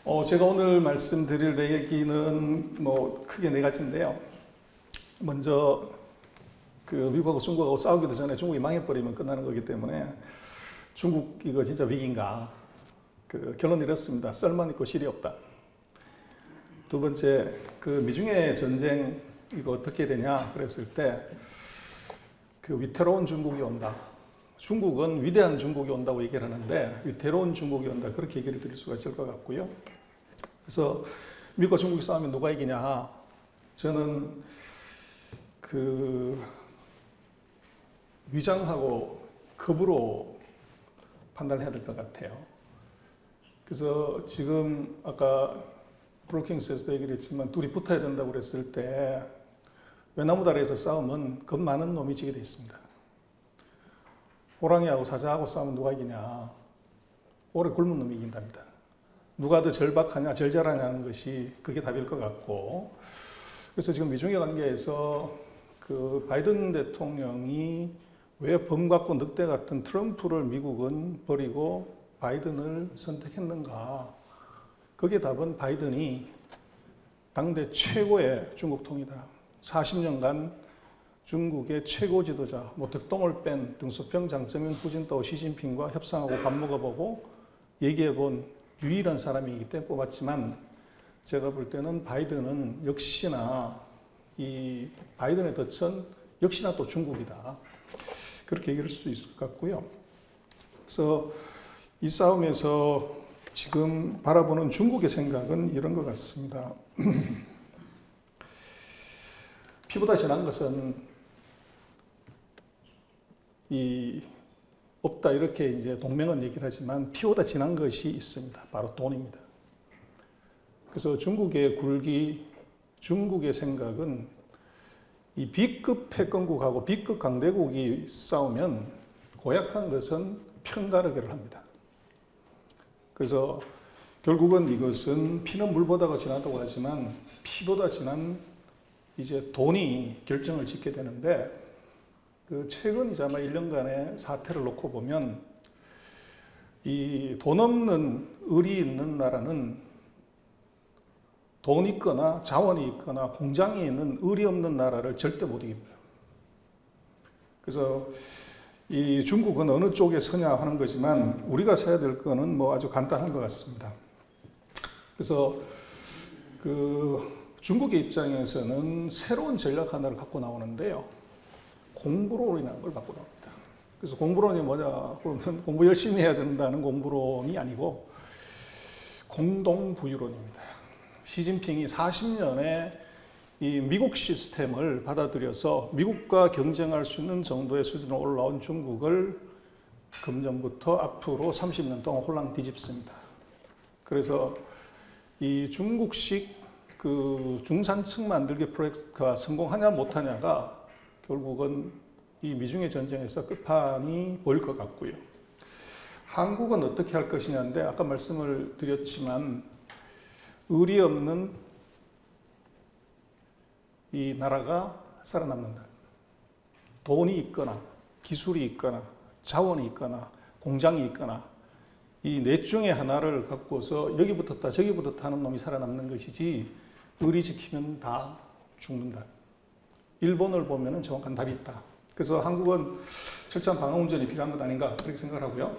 제가 오늘 말씀드릴 얘기는 뭐 크게 네 가지인데요. 먼저 미국하고 중국하고 싸우기도 전에 중국이 망해버리면 끝나는 거기 때문에 중국 이거 진짜 위기인가? 결론이 이렇습니다. 썰만 있고 실이 없다. 두 번째, 미중의 전쟁 이거 어떻게 되냐 그랬을 때 위태로운 중국이 온다. 중국은 위대한 중국이 온다고 얘기를 하는데 위태로운 중국이 온다. 그렇게 얘기를 드릴 수가 있을 것 같고요. 그래서 미국과 중국이 싸우면 누가 이기냐? 저는 위장하고 급으로 판단해야 될 것 같아요. 그래서 지금 아까 브루킹스에서도 얘기를 했지만 둘이 붙어야 된다고 그랬을 때 외나무다리에서 싸우면 겁 많은 놈이 지게 돼 있습니다. 호랑이하고 사자하고 싸우면 누가 이기냐? 오래 굶은 놈이 이긴답니다. 누가 더 절박하냐, 절절하냐는 것이 그게 답일 것 같고, 그래서 지금 미중의 관계에서 바이든 대통령이 왜 범 같고 늑대 같은 트럼프를 미국은 버리고 바이든을 선택했는가? 거기에 답은 바이든이 당대 최고의 중국통이다. 40년간 중국의 최고 지도자, 득동을 뺀 등소평 장쩌민 후진타오 시진핑과 협상하고 밥 먹어보고 얘기해본 유일한 사람이기 때문에 뽑았지만 제가 볼 때는 바이든은 역시나 이 바이든의 덫은 역시나 또 중국이다. 그렇게 얘기할 수 있을 것 같고요. 그래서 이 싸움에서 지금 바라보는 중국의 생각은 이런 것 같습니다. 피보다 진한 것은 없다 이렇게 이제 동맹은 얘기를 하지만 피보다 진한 것이 있습니다. 바로 돈입니다. 그래서 중국의 굴기, 중국의 생각은 이 B급 패권국하고 B급 강대국이 싸우면 고약한 것은 편가르기를 합니다. 그래서 결국은 이것은 피는 물보다가 진하다고 하지만 피보다 진한 이제 돈이 결정을 짓게 되는데 최근 이제 아마 1년간의 사태를 놓고 보면 이 돈 없는 을이 있는 나라는 돈 있거나 자원이 있거나 공장이 있는 을이 없는 나라를 절대 못 이깁니다. 그래서 이 중국은 어느 쪽에 서냐 하는 거지만 우리가 서야 될 거는 뭐 아주 간단한 것 같습니다. 그래서 중국의 입장에서는 새로운 전략 하나를 갖고 나오는데요. 공부론이라는 걸 갖고 나옵니다. 그래서 공부론이 뭐냐 그러면 공부 열심히 해야 된다는 공부론이 아니고 공동부유론입니다. 시진핑이 40년의 이 미국 시스템을 받아들여서 미국과 경쟁할 수 있는 정도의 수준으로 올라온 중국을 금년부터 앞으로 30년 동안 홀랑 뒤집습니다. 그래서 이 중국식 중산층 만들기 프로젝트가 성공하냐 못하냐가 결국은 이 미중의 전쟁에서 끝판이 보일 것 같고요. 한국은 어떻게 할 것이냐인데 아까 말씀을 드렸지만 을이 없는 이 나라가 살아남는다. 돈이 있거나 기술이 있거나 자원이 있거나 공장이 있거나 이 넷 중에 하나를 갖고서 여기 붙었다 저기 붙었다 하는 놈이 살아남는 것이지 을이 지키면 다 죽는다. 일본을 보면 정확한 답이 있다. 그래서 한국은 철저한 방어운전이 필요한 것 아닌가 그렇게 생각을 하고요.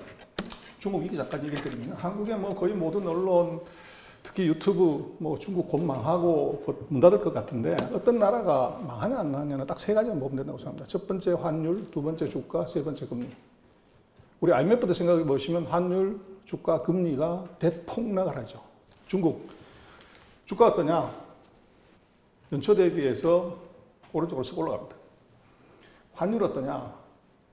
중국 위기 잠깐 얘기 드리면 한국의 거의 모든 언론 특히 유튜브 중국 곧 망하고 곧 문 닫을 것 같은데 어떤 나라가 망하냐 안 망하냐는 딱 세 가지만 보면 된다고 생각합니다. 첫 번째 환율, 두 번째 주가, 세 번째 금리. 우리 IMF 때 생각해 보시면 환율, 주가, 금리가 대폭락을 하죠. 중국 주가 어떠냐? 연초 대비해서 오른쪽으로 쓱 올라갑니다. 환율 어떠냐?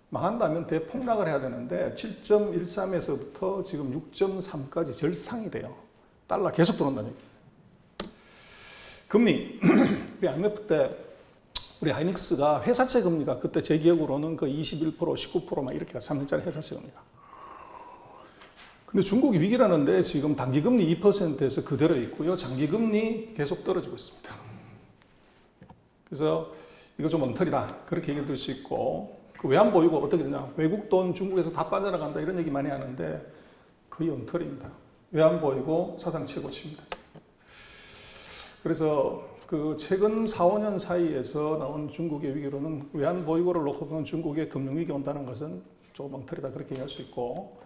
망한다면 대폭락을 해야 되는데 7.13에서부터 지금 6.3까지 절상이 돼요. 달러 계속 들어온다는 얘기예요. 금리, 우리 IMF 때 우리 하이닉스가 회사채 금리가 그때 제 기억으로는 21%, 19% 막 이렇게 3년짜리 회사채 금리가. 근데 중국이 위기라는데 지금 단기금리 2%에서 그대로 있고요. 장기금리 계속 떨어지고 있습니다. 그래서 이거 좀 엉터리다. 그렇게 얘기 들 수 있고 왜 안 보이고 어떻게 되냐. 외국 돈 중국에서 다 빠져나간다 이런 얘기 많이 하는데 거의 엉터리입니다. 외환보유고 사상 최고치입니다. 그래서 그 최근 4, 5년 사이에서 나온 중국의 위기로는 외환보유고를 놓고 보면 중국의 금융위기 온다는 것은 조금 엉터리다 그렇게 얘기할 수 있고,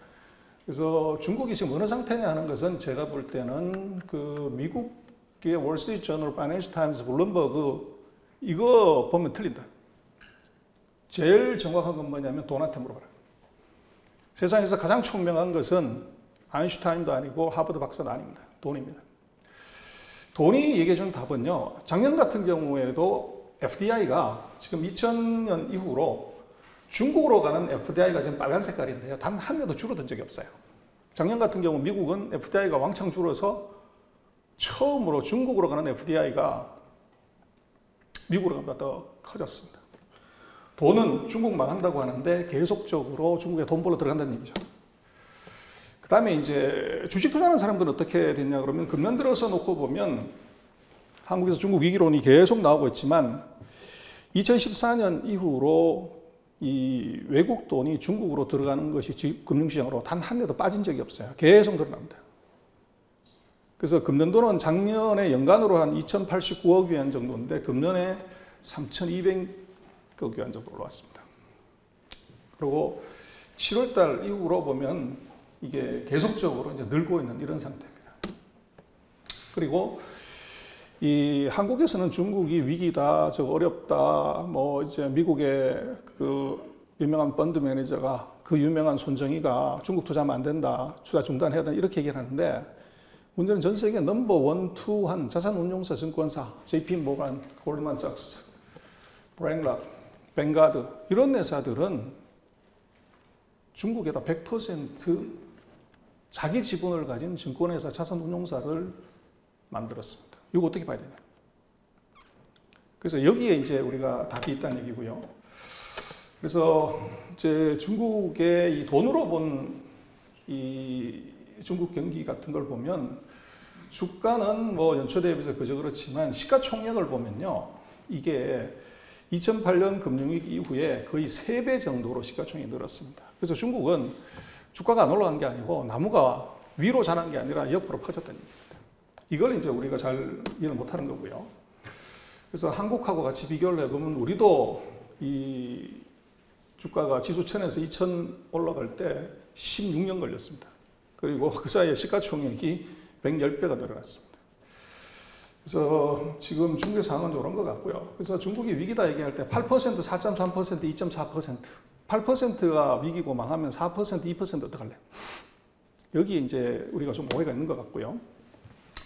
그래서 중국이 지금 어느 상태냐 하는 것은 제가 볼 때는 그 미국의 월스트리트저널, 파이낸셜 타임스, 블룸버그 이거 보면 틀린다. 제일 정확한 건 뭐냐면 돈한테 물어봐라. 세상에서 가장 총명한 것은 아인슈타인도 아니고 하버드 박사도 아닙니다. 돈입니다. 돈이 얘기해주는 답은요, 작년 같은 경우에도 FDI가 지금 2000년 이후로 중국으로 가는 FDI가 지금 빨간 색깔인데요. 단 한 개도 줄어든 적이 없어요. 작년 같은 경우 미국은 FDI가 왕창 줄어서 처음으로 중국으로 가는 FDI가 미국으로 가보다 더 커졌습니다. 돈은 중국만 한다고 하는데 계속적으로 중국에 돈 벌러 들어간다는 얘기죠. 그 다음에 이제 주식 투자하는 사람들은 어떻게 됐냐 그러면 금년 들어서 놓고 보면 한국에서 중국 위기론이 계속 나오고 있지만 2014년 이후로 이 외국 돈이 중국으로 들어가는 것이 금융시장으로 단 한 대도 빠진 적이 없어요. 계속 늘어납니다. 그래서 금년도는 작년에 연간으로 한 2,089억 위안 정도인데 금년에 3,200억 위안 정도 올라왔습니다. 그리고 7월달 이후로 보면 이게 계속적으로 이제 늘고 있는 이런 상태입니다. 그리고 이 한국에서는 중국이 위기다, 저 어렵다, 뭐 이제 미국의 그 유명한 펀드 매니저가 그 유명한 손정희가 중국 투자하면 안 된다, 투자 중단해야 된다 이렇게 얘기를 하는데 문제는 전 세계 넘버 1, 2 한 자산운용사 증권사, JP 모간, 골드만삭스, 브랭락, 뱅가드 이런 회사들은 중국에다 100% 자기 지분을 가진 증권회사, 자산운용사를 만들었습니다. 이거 어떻게 봐야 되냐? 그래서 여기에 이제 우리가 답이 있다는 얘기고요. 그래서 이제 중국의 이 돈으로 본 이 중국 경기 같은 걸 보면 주가는 뭐 연초 대비해서 그저 그렇지만 시가총액을 보면요. 이게 2008년 금융위기 이후에 거의 3배 정도로 시가총액이 늘었습니다. 그래서 중국은 주가가 안 올라간 게 아니고 나무가 위로 자란 게 아니라 옆으로 퍼졌다는 얘기입니다. 이걸 이제 우리가 잘 이해를 못하는 거고요. 그래서 한국하고 같이 비교를 해보면 우리도 이 주가가 지수 1000에서 2000 올라갈 때 16년 걸렸습니다. 그리고 그 사이에 시가총액이 110배가 늘어났습니다. 그래서 지금 중국의 상황은 이런 것 같고요. 그래서 중국이 위기다 얘기할 때 8%, 4.3%, 2.4%, 8%가 위기고 망하면 4%, 2% 어떡할래? 여기 이제 우리가 좀 오해가 있는 것 같고요.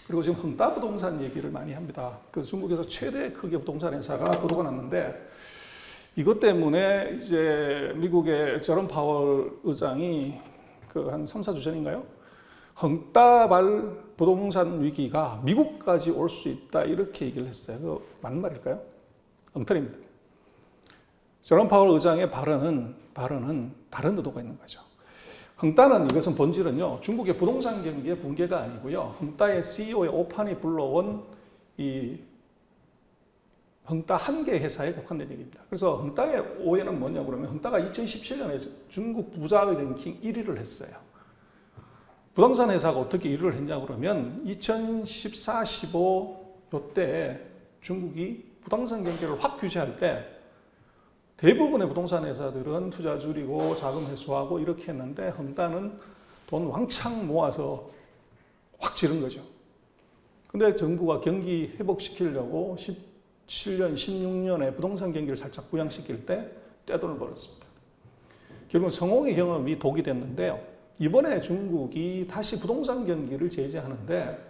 그리고 지금 흥따 부동산 얘기를 많이 합니다. 그 중국에서 최대 크기의 부동산 회사가 도로가 났는데 이것 때문에 이제 미국의 제롬 파월 의장이 그 한 3, 4주 전인가요? 흥따발 부동산 위기가 미국까지 올 수 있다 이렇게 얘기를 했어요. 그거 맞는 말일까요? 엉터리입니다. 제롬 파월 의장의 발언은 다른 의도가 있는 거죠. 흥따는 이것은 본질은요. 중국의 부동산 경기의 붕괴가 아니고요. 흥따의 CEO의 오판이 불러온 이 흥따 한 개 회사에 국한된 얘기입니다. 그래서 흥따의 오해는 뭐냐 그러면 흥따가 2017년에 중국 부자 랭킹 1위를 했어요. 부동산 회사가 어떻게 1위를 했냐 그러면 2014, 15 요때 중국이 부동산 경기를 확 규제할 때 대부분의 부동산 회사들은 투자 줄이고 자금 회수하고 이렇게 했는데 흥따는 돈 왕창 모아서 확 지른 거죠. 근데 정부가 경기 회복시키려고 17년, 16년에 부동산 경기를 살짝 부양시킬 때 떼돈을 벌었습니다. 결국 성공의 경험이 독이 됐는데요. 이번에 중국이 다시 부동산 경기를 제재하는데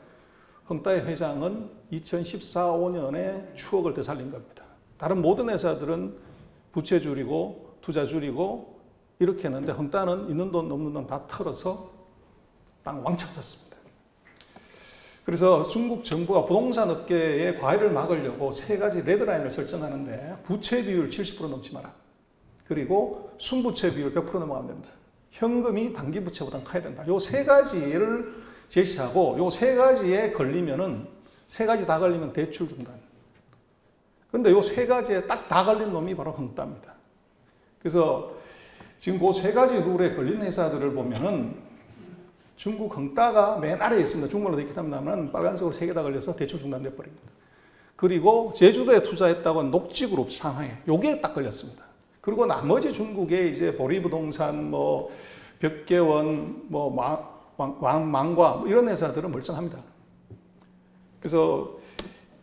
흥따의 회장은 2014, 15년에 추억을 되살린 겁니다. 다른 모든 회사들은 부채 줄이고 투자 줄이고 이렇게 했는데 흥따는 있는 돈 없는 돈 다 털어서 땅 왕창 샀습니다. 그래서 중국 정부가 부동산 업계의 과외를 막으려고 3가지 레드라인을 설정하는데 부채 비율 70% 넘지 마라. 그리고 순부채 비율 100% 넘어가면 된다. 현금이 단기 부채보다 커야 된다. 요 3가지를 제시하고 요 3가지에 걸리면은 3가지 다 걸리면 대출 중단. 근데 요 3가지에 딱 다 걸린 놈이 바로 흥따입니다. 그래서 지금 그 3가지 룰에 걸린 회사들을 보면은 중국 헝따가 맨 아래에 있습니다. 중국말로 되어 있기 때문에 빨간색으로 3개 다 걸려서 대출 중단돼 버립니다. 그리고 제주도에 투자했다고 녹지그룹 상하이 요게 딱 걸렸습니다. 그리고 나머지 중국의 이제 보리부동산, 뭐 벽계원, 뭐 왕과 뭐 이런 회사들은 멀쩡합니다. 그래서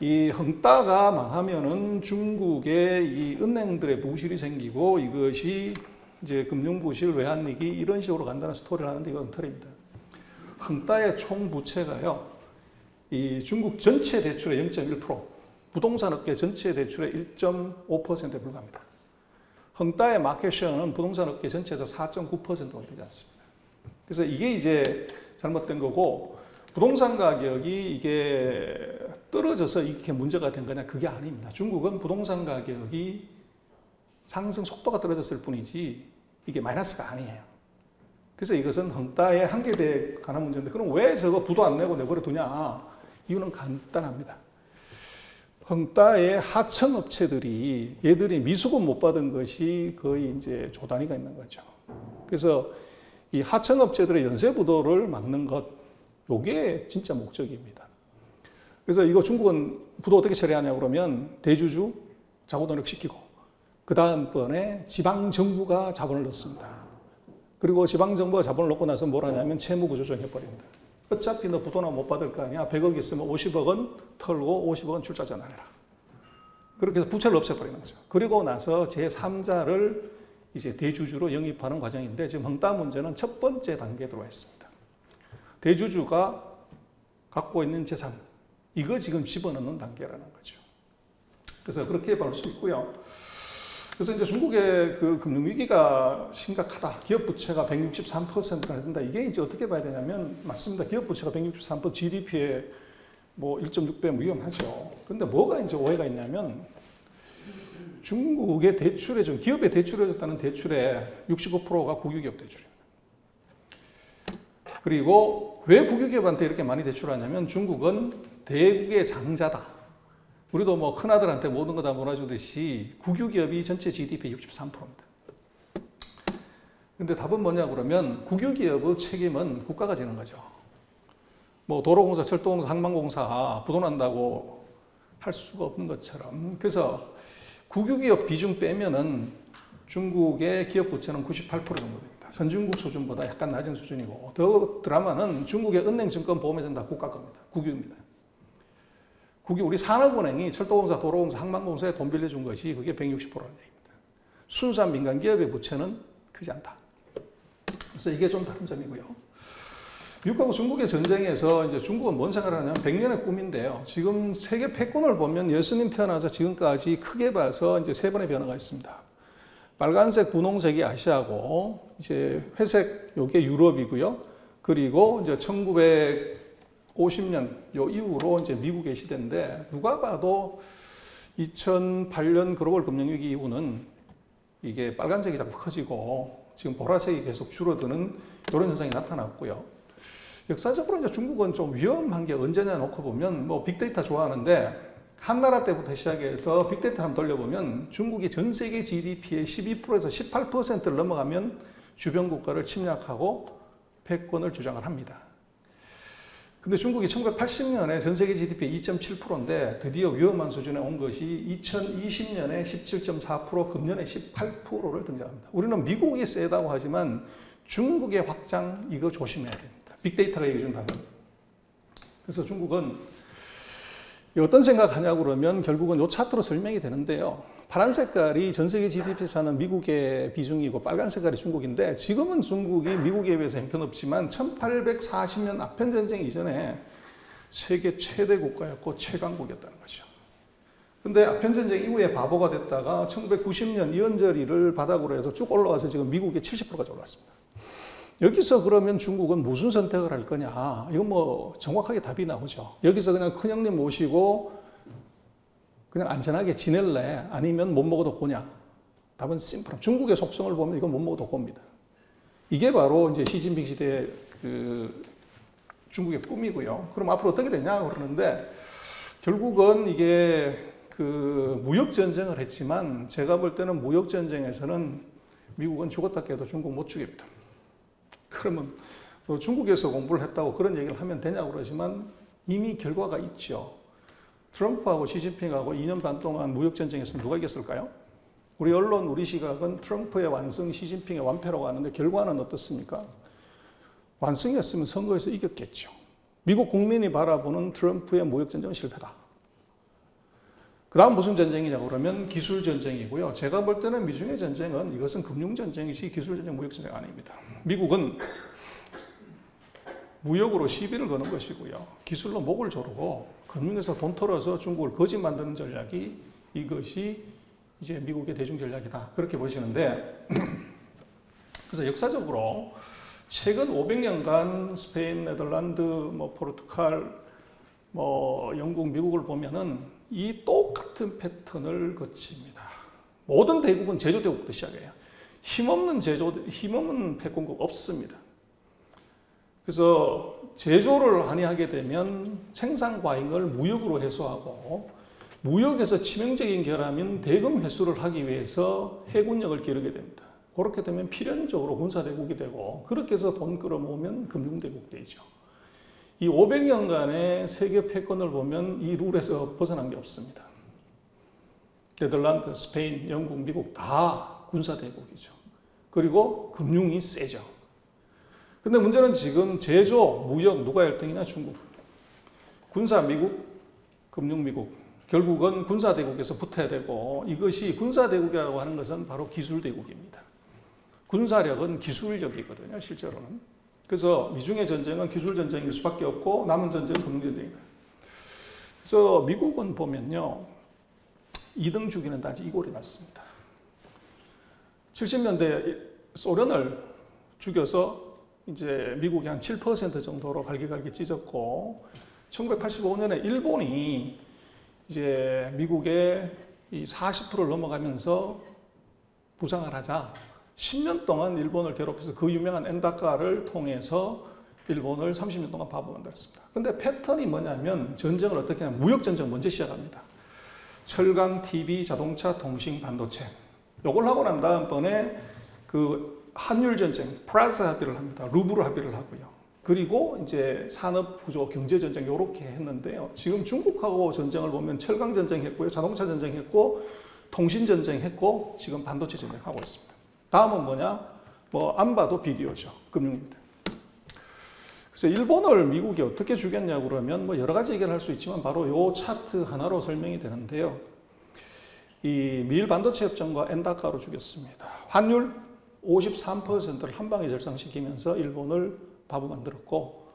이 헝따가 망하면은 중국의 이 은행들의 부실이 생기고 이것이 이제 금융부실, 외환위기 이런 식으로 간다는 스토리를 하는데 이건 틀립니다. 헝따의 총 부채가요, 이 중국 전체 대출의 0.1%, 부동산 업계 전체 대출의 1.5%에 불과합니다. 헝따의 마켓시어는 부동산 업계 전체에서 4.9%가 되지 않습니다. 그래서 이게 이제 잘못된 거고, 부동산 가격이 이게 떨어져서 이렇게 문제가 된 거냐, 그게 아닙니다. 중국은 부동산 가격이 상승 속도가 떨어졌을 뿐이지 이게 마이너스가 아니에요. 그래서 이것은 헝따의 한계대에 관한 문제인데, 그럼 왜 저거 부도 안 내고 내버려 두냐? 이유는 간단합니다. 헝따의 하청 업체들이 얘들이 미수금 못 받은 것이 거의 이제 조 단위가 있는 거죠. 그래서 이 하청 업체들의 연쇄 부도를 막는 것, 요게 진짜 목적입니다. 그래서 이거 중국은 부도 어떻게 처리하냐고 그러면 대주주 자본 노력시키고, 그 다음번에 지방정부가 자본을 넣습니다. 그리고 지방정부가 자본을 넣고 나서 뭘 하냐면 채무구조조정 해버립니다. 어차피 너 부도나 못 받을 거 아니야. 100억 있으면 50억은 털고 50억은 출자 전환해라. 그렇게 해서 부채를 없애버리는 거죠. 그리고 나서 제3자를 이제 대주주로 영입하는 과정인데, 지금 헝따 문제는 첫 번째 단계에 들어와 있습니다. 대주주가 갖고 있는 재산, 이거 지금 집어넣는 단계라는 거죠. 그래서 그렇게 볼 수 있고요. 그래서 이제 중국의 그 금융위기가 심각하다. 기업 부채가 163%가 된다. 이게 이제 어떻게 봐야 되냐면, 맞습니다. 기업 부채가 163% GDP의 뭐 1.6배 위험하죠. 근데 뭐가 이제 오해가 있냐면, 중국의 대출에 좀, 기업에 대출해줬다는 대출의 65%가 국유기업 대출입니다. 그리고 왜 국유기업한테 이렇게 많이 대출하냐면, 중국은 대국의 장자다. 우리도 뭐 큰아들한테 모든 거 다 몰아주듯이 국유기업이 전체 GDP의 63%입니다. 근데 답은 뭐냐 그러면, 국유기업의 책임은 국가가 지는 거죠. 뭐 도로공사, 철도공사, 항만공사 부도 난다고 할 수가 없는 것처럼. 그래서 국유기업 비중 빼면은 중국의 기업 부채는 98% 정도 됩니다. 선진국 수준보다 약간 낮은 수준이고, 더 드라마는 중국의 은행, 증권, 보험회사는 다 국가 겁니다. 국유입니다. 우리 산업은행이 철도공사, 도로공사, 항만공사에 돈 빌려준 것이 그게 160%라는 얘기입니다. 순수한 민간기업의 부채는 크지 않다. 그래서 이게 좀 다른 점이고요. 미국하고 중국의 전쟁에서 이제 중국은 뭔 생각을 하냐면 100년의 꿈인데요. 지금 세계 패권을 보면 예수님 태어나서 지금까지 크게 봐서 이제 3번의 변화가 있습니다. 빨간색, 분홍색이 아시아고, 이제 회색, 요게 유럽이고요. 그리고 이제 1950년 요 이후로 이제 미국의 시대인데, 누가 봐도 2008년 글로벌 금융위기 이후는 이게 빨간색이 자꾸 커지고 지금 보라색이 계속 줄어드는 이런 현상이 나타났고요. 역사적으로 이제 중국은 좀 위험한 게 언제냐 놓고 보면, 뭐 빅데이터 좋아하는데 한나라 때부터 시작해서 빅데이터 한번 돌려보면 중국이 전 세계 GDP의 12%에서 18%를 넘어가면 주변 국가를 침략하고 패권을 주장을 합니다. 근데 중국이 1980년에 전 세계 GDP의 2.7%인데 드디어 위험한 수준에 온 것이 2020년에 17.4%, 금년에 18%를 등장합니다. 우리는 미국이 세다고 하지만 중국의 확장, 이거 조심해야 됩니다. 빅데이터가 얘기해 준다면. 그래서 중국은 어떤 생각하냐고 그러면 결국은 이 차트로 설명이 되는데요. 파란 색깔이 전 세계 GDP에서는 미국의 비중이고 빨간 색깔이 중국인데, 지금은 중국이 미국에 비해서 형편없지만 1840년 아편전쟁 이전에 세계 최대 국가였고 최강국이었다는 거죠. 근데 아편전쟁 이후에 바보가 됐다가 1990년 이헌저리를 바닥으로 해서 쭉 올라와서 지금 미국의 70%까지 올랐습니다. 여기서 그러면 중국은 무슨 선택을 할 거냐? 이건 뭐 정확하게 답이 나오죠. 여기서 그냥 큰형님 모시고 그냥 안전하게 지낼래? 아니면 못 먹어도 고냐? 답은 심플합니다. 중국의 속성을 보면 이건 못 먹어도 고입니다. 이게 바로 이제 시진핑 시대의 그 중국의 꿈이고요. 그럼 앞으로 어떻게 되냐 그러는데, 결국은 이게 그 무역 전쟁을 했지만 제가 볼 때는 무역 전쟁에서는 미국은 죽었다 깨도 중국 못 죽입니다. 그러면 또 중국에서 공부를 했다고 그런 얘기를 하면 되냐고 그러지만 이미 결과가 있죠. 트럼프하고 시진핑하고 2년 반 동안 무역전쟁에서 누가 이겼을까요? 우리 언론, 우리 시각은 트럼프의 완승, 시진핑의 완패라고 하는데 결과는 어떻습니까? 완승이었으면 선거에서 이겼겠죠. 미국 국민이 바라보는 트럼프의 무역전쟁은 실패다. 그 다음 무슨 전쟁이냐고 그러면 기술전쟁이고요. 제가 볼 때는 미중의 전쟁은 이것은 금융전쟁이지 기술전쟁, 무역전쟁 아닙니다. 미국은 무역으로 시비를 거는 것이고요. 기술로 목을 조르고 금융에서 돈 털어서 중국을 거지 만드는 전략이 이것이 이제 미국의 대중 전략이다. 그렇게 보시는데 그래서 역사적으로 최근 500년간 스페인, 네덜란드, 포르투갈, 영국, 미국을 보면은 이 똑같은 패턴을 거칩니다. 모든 대국은 제조대국부터 시작해요. 힘없는 패권국 없습니다. 그래서 제조를 많이 하게 되면 생산 과잉을 무역으로 해소하고 무역에서 치명적인 결함인 대금 회수를 하기 위해서 해군력을 기르게 됩니다. 그렇게 되면 필연적으로 군사대국이 되고 그렇게 해서 돈 끌어모으면 금융대국이 되죠. 이 500년간의 세계 패권을 보면 이 룰에서 벗어난 게 없습니다. 네덜란드, 스페인, 영국, 미국 다 군사대국이죠. 그리고 금융이 세죠. 근데 문제는 지금 제조, 무역 누가 1등이냐? 중국. 군사 미국, 금융 미국. 결국은 군사대국에서 붙어야 되고 이것이 군사대국이라고 하는 것은 바로 기술대국입니다. 군사력은 기술력이거든요, 실제로는. 그래서 미중의 전쟁은 기술전쟁일 수밖에 없고 남은 전쟁은 금융전쟁이다. 그래서 미국은 보면요. 2등 주기는 다 이골이 났습니다. 70년대 소련을 죽여서 이제 미국이 한 7% 정도로 갈기갈기 찢었고 1985년에 일본이 이제 미국의 이 40%를 넘어가면서 부상을 하자 10년 동안 일본을 괴롭혀서 그 유명한 엔다카를 통해서 일본을 30년 동안 바보 만들었습니다. 근데 패턴이 뭐냐면 전쟁을 어떻게 하냐면 무역전쟁 먼저 시작합니다. 철강, TV, 자동차, 통신, 반도체. 요걸 하고 난 다음번에 그 한율전쟁, 프라자 합의를 합니다. 루브르 합의를 하고요. 그리고 이제 산업구조, 경제전쟁 이렇게 했는데요. 지금 중국하고 전쟁을 보면 철강전쟁 했고요. 자동차 전쟁 했고, 통신전쟁 했고, 지금 반도체 전쟁 하고 있습니다. 다음은 뭐냐? 안 봐도 비디오죠. 금융입니다. 그래서 일본을 미국이 어떻게 죽였냐고 그러면 여러 가지 얘기를 할 수 있지만 바로 요 차트 하나로 설명이 되는데요. 이 미일 반도체 협정과 엔다카로 죽였습니다. 환율 53%를 한 방에 절상시키면서 일본을 바보 만들었고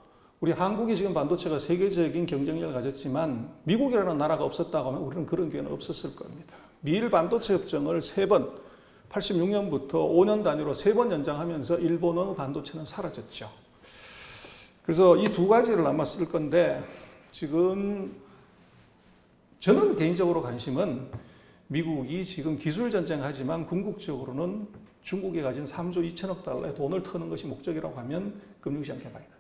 우리 한국이 지금 반도체가 세계적인 경쟁력을 가졌지만 미국이라는 나라가 없었다고 하면 우리는 그런 기회는 없었을 겁니다. 미일 반도체 협정을 3번 86년부터 5년 단위로 3번 연장하면서 일본의 반도체는 사라졌죠. 그래서 이 두 가지를 아마 쓸 건데 지금 저는 개인적으로 관심은 미국이 지금 기술전쟁 하지만 궁극적으로는 중국이 가진 3조 2천억 달러의 돈을 터는 것이 목적이라고 하면 금융시장 개방이다.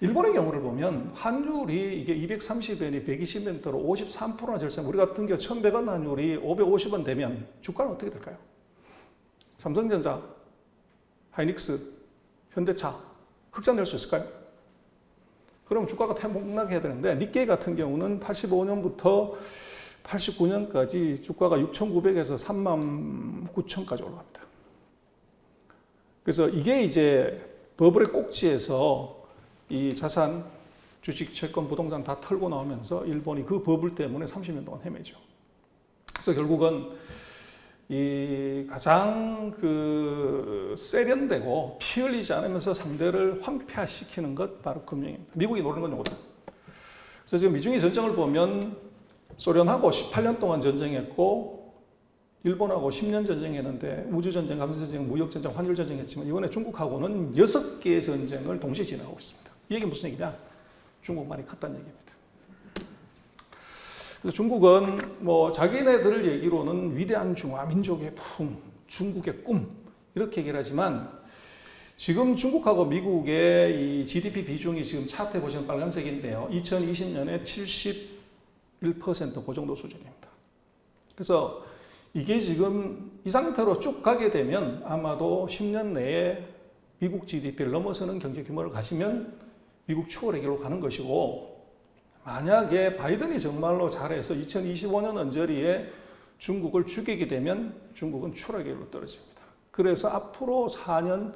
일본의 경우를 보면 환율이 이게 230엔이 120엔대로 53%나 절상. 우리 같은 경우 1100원 환율이 550원 되면 주가는 어떻게 될까요? 삼성전자, 하이닉스, 현대차 흑자낼 수 있을까요? 그럼 주가가 태봉락해야 되는데 니케이 같은 경우는 85년부터 89년까지 주가가 6,900에서 39,000까지 올라갑니다. 그래서 이게 이제 버블의 꼭지에서 이 자산, 주식, 채권, 부동산 다 털고 나오면서 일본이 그 버블 때문에 30년 동안 헤매죠. 그래서 결국은 이 가장 세련되고 피 흘리지 않으면서 상대를 황폐화시키는 것 바로 금융입니다. 미국이 노리는 건 이거다. 그래서 지금 미중의 전쟁을 보면 소련하고 18년 동안 전쟁했고 일본하고 10년 전쟁했는데 우주전쟁, 감시전쟁, 무역전쟁, 환율전쟁 했지만 이번에 중국하고는 6개의 전쟁을 동시에 진행하고 있습니다. 이 얘기는 무슨 얘기냐? 중국만이 컸다는 얘기입니다. 그래서 중국은 자기네들 얘기로는 위대한 중화민족의 풍, 중국의 꿈 이렇게 얘기를 하지만 지금 중국하고 미국의 이 GDP 비중이 지금 차트에 보시면 빨간색인데요. 2020년에 71% 그 정도 수준입니다. 그래서 이게 지금 이 상태로 쭉 가게 되면 아마도 10년 내에 미국 GDP를 넘어서는 경제 규모를 가시면 미국 추월의 길로 가는 것이고, 만약에 바이든이 정말로 잘해서 2025년 언저리에 중국을 죽이게 되면 중국은 추월의 길로 떨어집니다. 그래서 앞으로 4년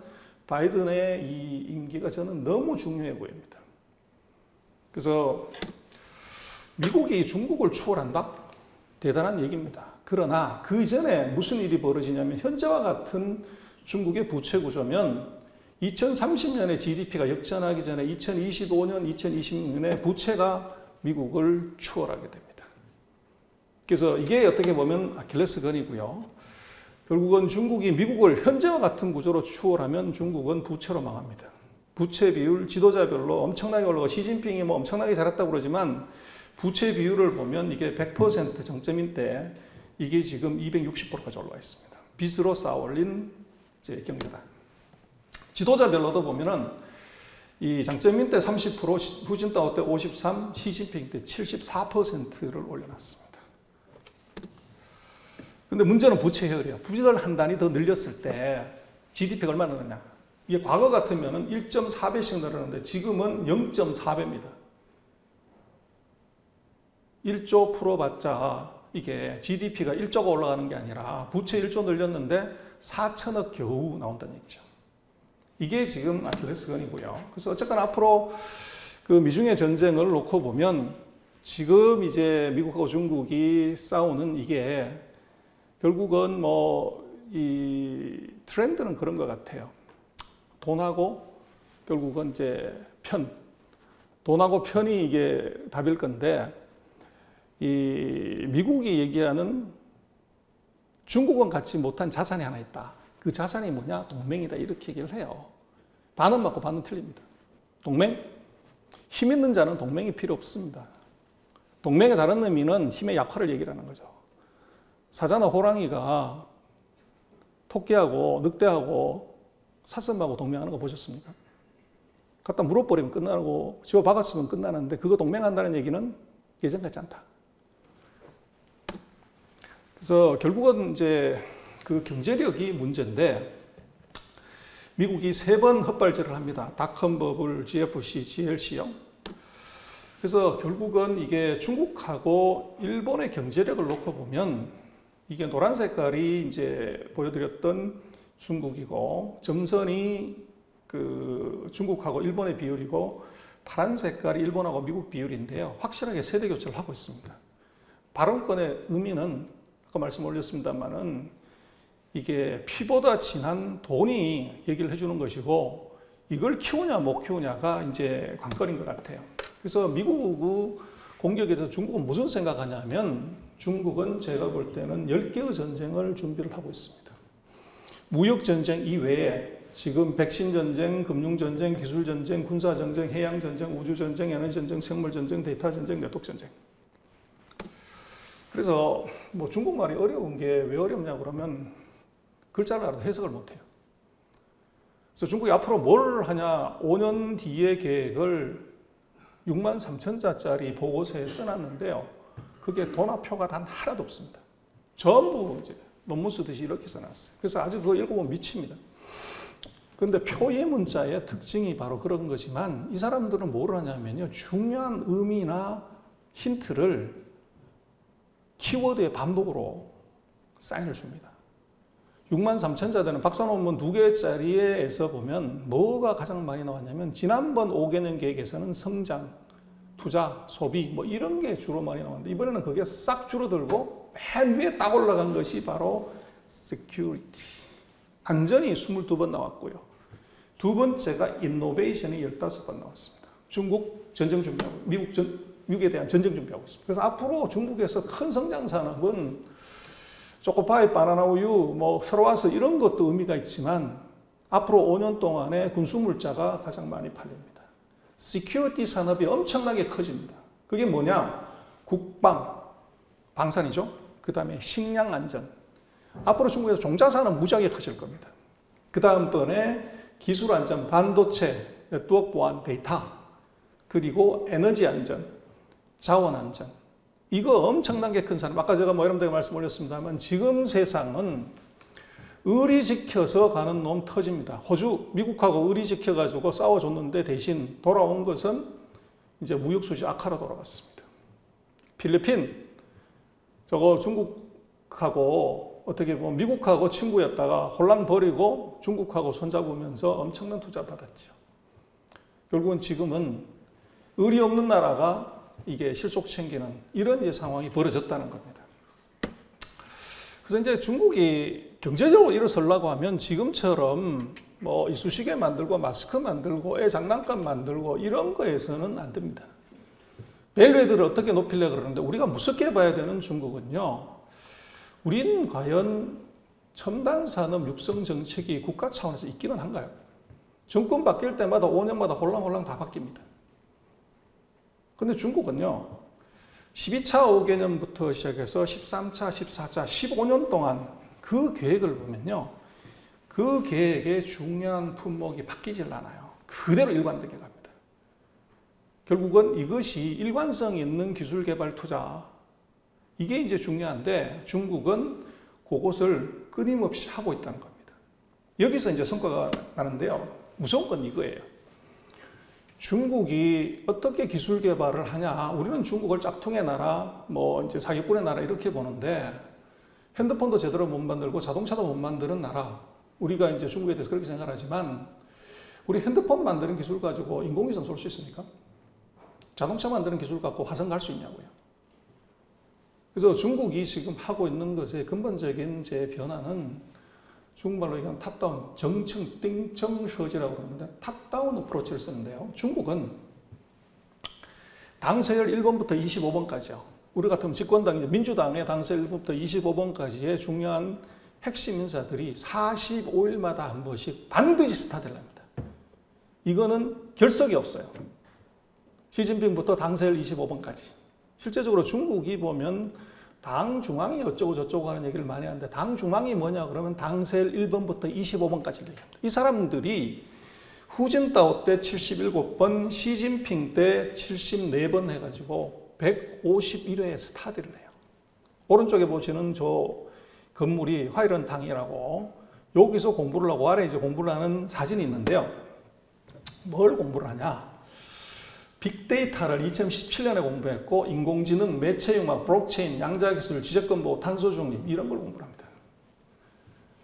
바이든의 이 임기가 저는 너무 중요해 보입니다. 그래서 미국이 중국을 추월한다? 대단한 얘기입니다. 그러나 그 이전에 무슨 일이 벌어지냐면, 현재와 같은 중국의 부채 구조면 2030년에 GDP가 역전하기 전에 2025년, 2026년에 부채가 미국을 추월하게 됩니다. 그래서 이게 어떻게 보면 아킬레스건이고요. 결국은 중국이 미국을 현재와 같은 구조로 추월하면 중국은 부채로 망합니다. 부채 비율 지도자별로 엄청나게 올라가, 시진핑이 뭐 엄청나게 잘했다고 그러지만 부채 비율을 보면 이게 100% 정점인데 이게 지금 260%까지 올라와 있습니다. 빚으로 쌓아올린 경제다. 지도자별로도 보면은 이 장점인 때 30%, 후진타오 때 53%, 시진핑 때 74%를 올려놨습니다. 근데 문제는 부채 해결이에요. 부채를 한 단위 더 늘렸을 때 GDP가 얼마나 늘었냐. 이게 과거 같으면 1.4배씩 늘었는데 지금은 0.4배입니다. 1조 풀어봤자 이게 GDP가 1조가 올라가는 게 아니라 부채 1조 늘렸는데 4천억 겨우 나온다는 얘기죠. 이게 지금 아킬레스건이고요. 그래서 어쨌거나 앞으로 그 미중의 전쟁을 놓고 보면 지금 이제 미국하고 중국이 싸우는 이게 결국은 뭐 이 트렌드는 그런 것 같아요. 돈하고 결국은 이제 돈하고 편이 이게 답일 건데, 이 미국이 얘기하는 중국은 갖지 못한 자산이 하나 있다. 그 자산이 뭐냐? 동맹이다. 이렇게 얘기를 해요. 반은 맞고 반은 틀립니다. 동맹? 힘 있는 자는 동맹이 필요 없습니다. 동맹의 다른 의미는 힘의 약화를 얘기를 하는 거죠. 사자나 호랑이가 토끼하고 늑대하고 사슴하고 동맹하는 거 보셨습니까? 갖다 물어버리면 끝나고 집어 박았으면 끝나는데 그거 동맹한다는 얘기는 예전 같지 않다. 그래서 결국은 이제 그 경제력이 문제인데, 미국이 3번 헛발질을 합니다. 닷컴 버블, GFC, GLC요. 그래서 결국은 이게 중국하고 일본의 경제력을 놓고 보면 이게 노란 색깔이 이제 보여드렸던 중국이고, 점선이 그 중국하고 일본의 비율이고, 파란 색깔이 일본하고 미국 비율인데요. 확실하게 세대 교체를 하고 있습니다. 발언권의 의미는 아까 말씀 올렸습니다만은 이게 피보다 진한 돈이 얘기를 해주는 것이고, 이걸 키우냐 못 키우냐가 이제 관건인 것 같아요. 그래서 미국 공격에 대해서 중국은 무슨 생각하냐면, 중국은 제가 볼 때는 10개의 전쟁을 준비를 하고 있습니다. 무역전쟁 이외에 지금 백신전쟁, 금융전쟁, 기술전쟁, 군사전쟁, 해양전쟁, 우주전쟁, 에너지전쟁, 생물전쟁, 데이터전쟁, 네트워크전쟁. 그래서 뭐 중국말이 어려운 게 왜 어렵냐고 그러면 글자를 알아도 해석을 못해요. 그래서 중국이 앞으로 뭘 하냐, 5년 뒤의 계획을 63,000자짜리 보고서에 써놨는데요. 그게 돈화표가 단 하나도 없습니다. 전부 이제 논문 쓰듯이 이렇게 써놨어요. 그래서 아주 그거 읽어보면 미칩니다. 그런데 표의 문자의 특징이 바로 그런 거지만, 이 사람들은 뭘 하냐면요, 중요한 의미나 힌트를 키워드의 반복으로 사인을 줍니다. 63,000자들은 박사 논문 2개짜리에서 보면 뭐가 가장 많이 나왔냐면, 지난번 5개년 계획에서는 성장, 투자, 소비 뭐 이런 게 주로 많이 나왔는데, 이번에는 그게 싹 줄어들고 맨 위에 딱 올라간 것이 바로 security, 안전이 22번 나왔고요. 두 번째가 innovation이 15번 나왔습니다. 중국 전쟁 준비하고, 미국에 대한 전쟁 준비하고 있습니다. 그래서 앞으로 중국에서 큰 성장 산업은 초코파이, 바나나 우유, 뭐 서로와서 이런 것도 의미가 있지만, 앞으로 5년 동안에 군수물자가 가장 많이 팔립니다. 시큐리티 산업이 엄청나게 커집니다. 그게 뭐냐? 국방, 방산이죠. 그 다음에 식량 안전. 앞으로 중국에서 종자산업 무지하게 커질 겁니다. 그 다음번에 기술 안전, 반도체, 네트워크 보안, 데이터, 그리고 에너지 안전, 자원 안전. 이거 엄청나게 큰 산업. 아까 제가 뭐 여러분들에게 말씀 올렸습니다만, 지금 세상은 의리 지켜서 가는 놈 터집니다. 호주, 미국하고 의리 지켜가지고 싸워줬는데 대신 돌아온 것은 이제 무역수지 악화로 돌아갔습니다. 필리핀, 저거 중국하고 어떻게 보면 미국하고 친구였다가 혼란 벌이고 중국하고 손잡으면서 엄청난 투자 받았죠. 결국은 지금은 의리 없는 나라가 이게 실속 챙기는 이런 이제 상황이 벌어졌다는 겁니다. 그래서 이제 중국이 경제적으로 일어서려고 하면 지금처럼 뭐 이쑤시개 만들고 마스크 만들고 애 장난감 만들고 이런 거에서는 안 됩니다. 밸류에드를 어떻게 높이려고 그러는데 우리가 무섭게 봐야 되는 중국은요. 우린 과연 첨단 산업 육성 정책이 국가 차원에서 있기는 한가요? 정권 바뀔 때마다 5년마다 홀랑홀랑 다 바뀝니다. 근데 중국은요. 12차 5개년부터 시작해서 13차, 14차, 15년 동안 그 계획을 보면요. 그 계획의 중요한 품목이 바뀌질 않아요. 그대로 일관되게 갑니다. 결국은 이것이 일관성 있는 기술 개발 투자, 이게 이제 중요한데 중국은 그것을 끊임없이 하고 있다는 겁니다. 여기서 이제 성과가 나는데요. 무서운 건 이거예요. 중국이 어떻게 기술 개발을 하냐. 우리는 중국을 짝퉁의 나라, 뭐 이제 사기꾼의 나라 이렇게 보는데 핸드폰도 제대로 못 만들고 자동차도 못 만드는 나라. 우리가 이제 중국에 대해서 그렇게 생각하지만 우리 핸드폰 만드는 기술 가지고 인공위성 쏠 수 있습니까? 자동차 만드는 기술 갖고 화성 갈 수 있냐고요. 그래서 중국이 지금 하고 있는 것의 근본적인 제 변화는 중국말로 얘기하면 탑다운, 정청, 띵청서지라고 그러는데 탑다운 어프로치를 쓰는데요. 중국은 당서열 1번부터 25번까지요. 우리 같으면 집권당, 민주당의 당서열 1번부터 25번까지의 중요한 핵심 인사들이 45일마다 한 번씩 반드시 스타트를 합니다. 이거는 결석이 없어요. 시진핑부터 당서열 25번까지. 실제적으로 중국이 보면 당 중앙이 어쩌고 저쩌고 하는 얘기를 많이 하는데 당 중앙이 뭐냐 그러면 당서열 1번부터 25번까지 얘기합니다. 이 사람들이 후진타오 때 77번, 시진핑 때 74번 해가지고 151회의 스타디를 해요. 오른쪽에 보시는 저 건물이 화이런탕이라고 여기서 공부를 하고 아래 이제 공부를 하는 사진이 있는데요. 뭘 공부를 하냐? 빅데이터를 2017년에 공부했고 인공지능, 매체융합, 블록체인, 양자기술, 지적건보, 탄소중립 이런 걸 공부합니다.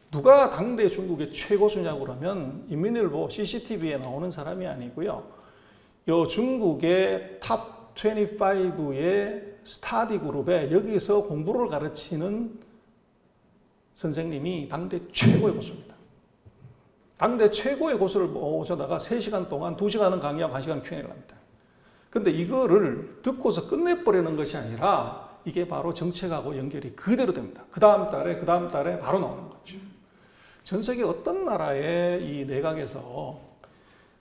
누가 당대 중국의 최고수냐고 그러면 인민일보 CCTV에 나오는 사람이 아니고요. 요 중국의 탑 25의 스타디 그룹에 여기서 공부를 가르치는 선생님이 당대 최고의 고수입니다. 당대 최고의 고수를 모셔다가 3시간 동안 2시간은 강의하고 1시간 Q&A를 합니다. 근데 이거를 듣고서 끝내버리는 것이 아니라 이게 바로 정책하고 연결이 그대로 됩니다. 그 다음 달에 바로 나오는 거죠. 전 세계 어떤 나라의 이 내각에서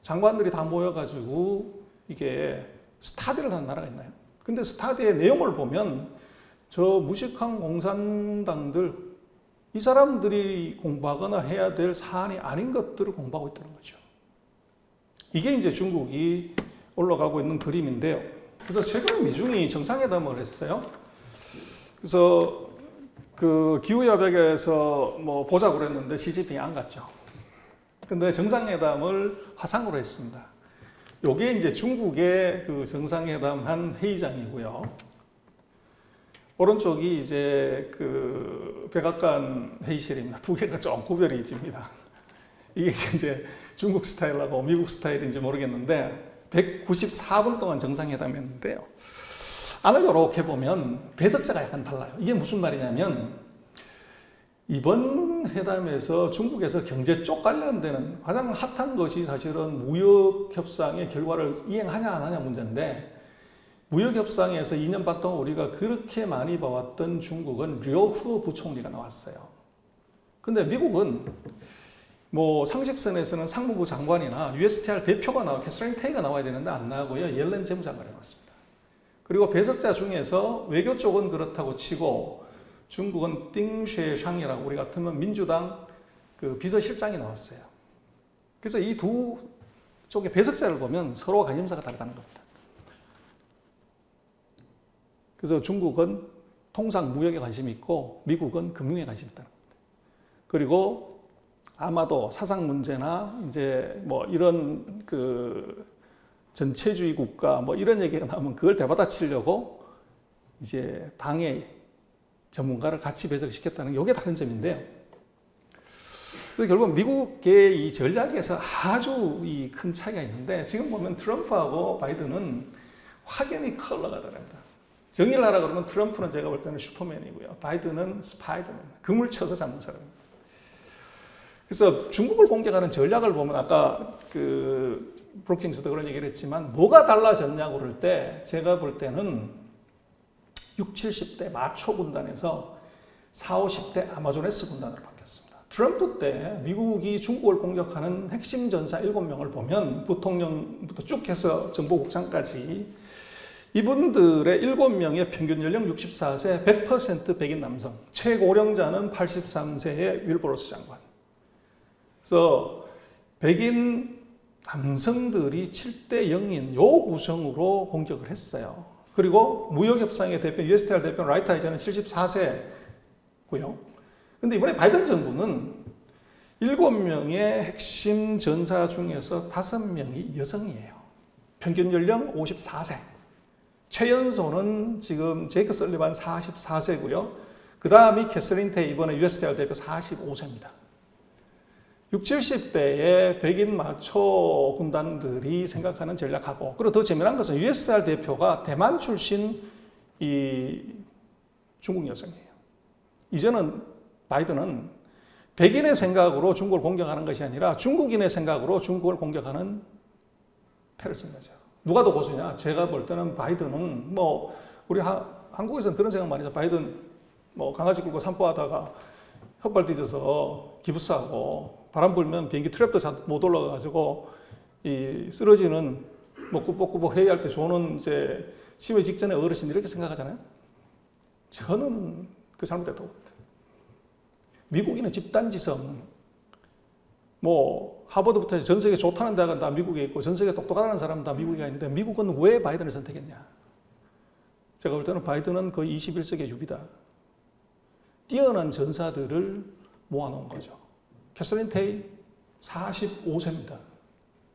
장관들이 다 모여가지고 이게 스타디를 하는 나라가 있나요? 근데 스타디의 내용을 보면 저 무식한 공산당들 이 사람들이 공부하거나 해야 될 사안이 아닌 것들을 공부하고 있다는 거죠. 이게 이제 중국이 올라가고 있는 그림인데요. 그래서 최근에 미중이 정상회담을 했어요. 그래서 그 기후협약에서 뭐 보자고 그랬는데 시진핑이 안 갔죠. 근데 정상회담을 화상으로 했습니다. 요게 이제 중국의 그 정상회담 한 회의장이고요. 오른쪽이 이제 그 백악관 회의실입니다. 두 개가 좀 구별이 집니다. 이게 이제 중국 스타일하고 미국 스타일인지 모르겠는데 194분 동안 정상회담했는데요. 안을 이렇게 보면 배석자가 약간 달라요. 이게 무슨 말이냐면 이번 회담에서 중국에서 경제 쪽 관련되는 가장 핫한 것이 사실은 무역협상의 결과를 이행하냐 안 하냐 문제인데 무역협상에서 2년 반 동안 우리가 그렇게 많이 봐왔던 중국은 류후 부총리가 나왔어요. 근데 미국은 뭐 상식선에서는 상무부 장관이나 USTR 대표가 나와 캐서린 테이가 나와야 되는데 안 나오고요. 옐렌 재무장관이 나왔습니다. 그리고 배석자 중에서 외교 쪽은 그렇다고 치고 중국은 띵쉐샹이라고 우리 같으면 민주당 그 비서실장이 나왔어요. 그래서 이 두 쪽의 배석자를 보면 서로 관심사가 다르다는 겁니다. 그래서 중국은 통상 무역에 관심이 있고 미국은 금융에 관심이 있다는 겁니다. 그리고 아마도 사상 문제나 이제 뭐 이런 그 전체주의 국가 뭐 이런 얘기가 나오면 그걸 대받아치려고 이제 당의 전문가를 같이 배석시켰다는 게 이게 다른 점인데요. 결국 미국의 이 전략에서 아주 이 큰 차이가 있는데 지금 보면 트럼프하고 바이든은 확연히 컬러가 다릅니다. 정의를 하라 그러면 트럼프는 제가 볼 때는 슈퍼맨이고요. 바이든은 스파이더맨, 금을 쳐서 잡는 사람입니다. 그래서 중국을 공격하는 전략을 보면 아까 그 브루킹스도 그런 얘기를 했지만 뭐가 달라졌냐고 그럴 때 제가 볼 때는 60, 70대 마초 군단에서 40, 50대 아마존에스 군단으로 바뀌었습니다. 트럼프 때 미국이 중국을 공격하는 핵심 전사 7명을 보면 부통령부터 쭉 해서 정보국장까지 이분들의 7명의 평균 연령 64세 100% 백인 남성, 최고령자는 83세의 윌버로스 장관. 그래서 백인 남성들이 7대 0인 요 구성으로 공격을 했어요. 그리고 무역협상의 대표, USTR 대표 라이트 아이저는 74세고요. 근데 이번에 바이든 정부는 7명의 핵심 전사 중에서 5명이 여성이에요. 평균 연령 54세. 최연소는 지금 제이크 설리반 44세고요. 그 다음이 캐서린 테이 이번에 USTR 대표 45세입니다. 60, 70대의 백인 마초 군단들이 생각하는 전략하고, 그리고 더 재미난 것은 USTR 대표가 대만 출신 이 중국 여성이에요. 이제는 바이든은 백인의 생각으로 중국을 공격하는 것이 아니라 중국인의 생각으로 중국을 공격하는 패를 쓴 거죠. 누가 더 고수냐? 제가 볼 때는 바이든은 뭐 우리 한국에서는 그런 생각 많이 하죠. 바이든 뭐 강아지 끌고 산보하다가 헛발 뒤져서 기부스하고 바람 불면 비행기 트랩도 못 올라가가지고 이 쓰러지는 뭐 꾸벅꾸벅 회의할 때 조는 이제 시위 직전에 어르신 이렇게 생각하잖아요. 저는 그 잘못됐다고 봅니다. 미국인은 집단지성, 뭐 하버드부터 전 세계 좋다는 대학은 다 미국에 있고 전 세계 똑똑하다는 사람은 다 미국에 있는데 미국은 왜 바이든을 선택했냐? 제가 볼 때는 바이든은 거의 21세기의 유비다. 뛰어난 전사들을 모아놓은 거죠. 캐서린 테이 45세입니다.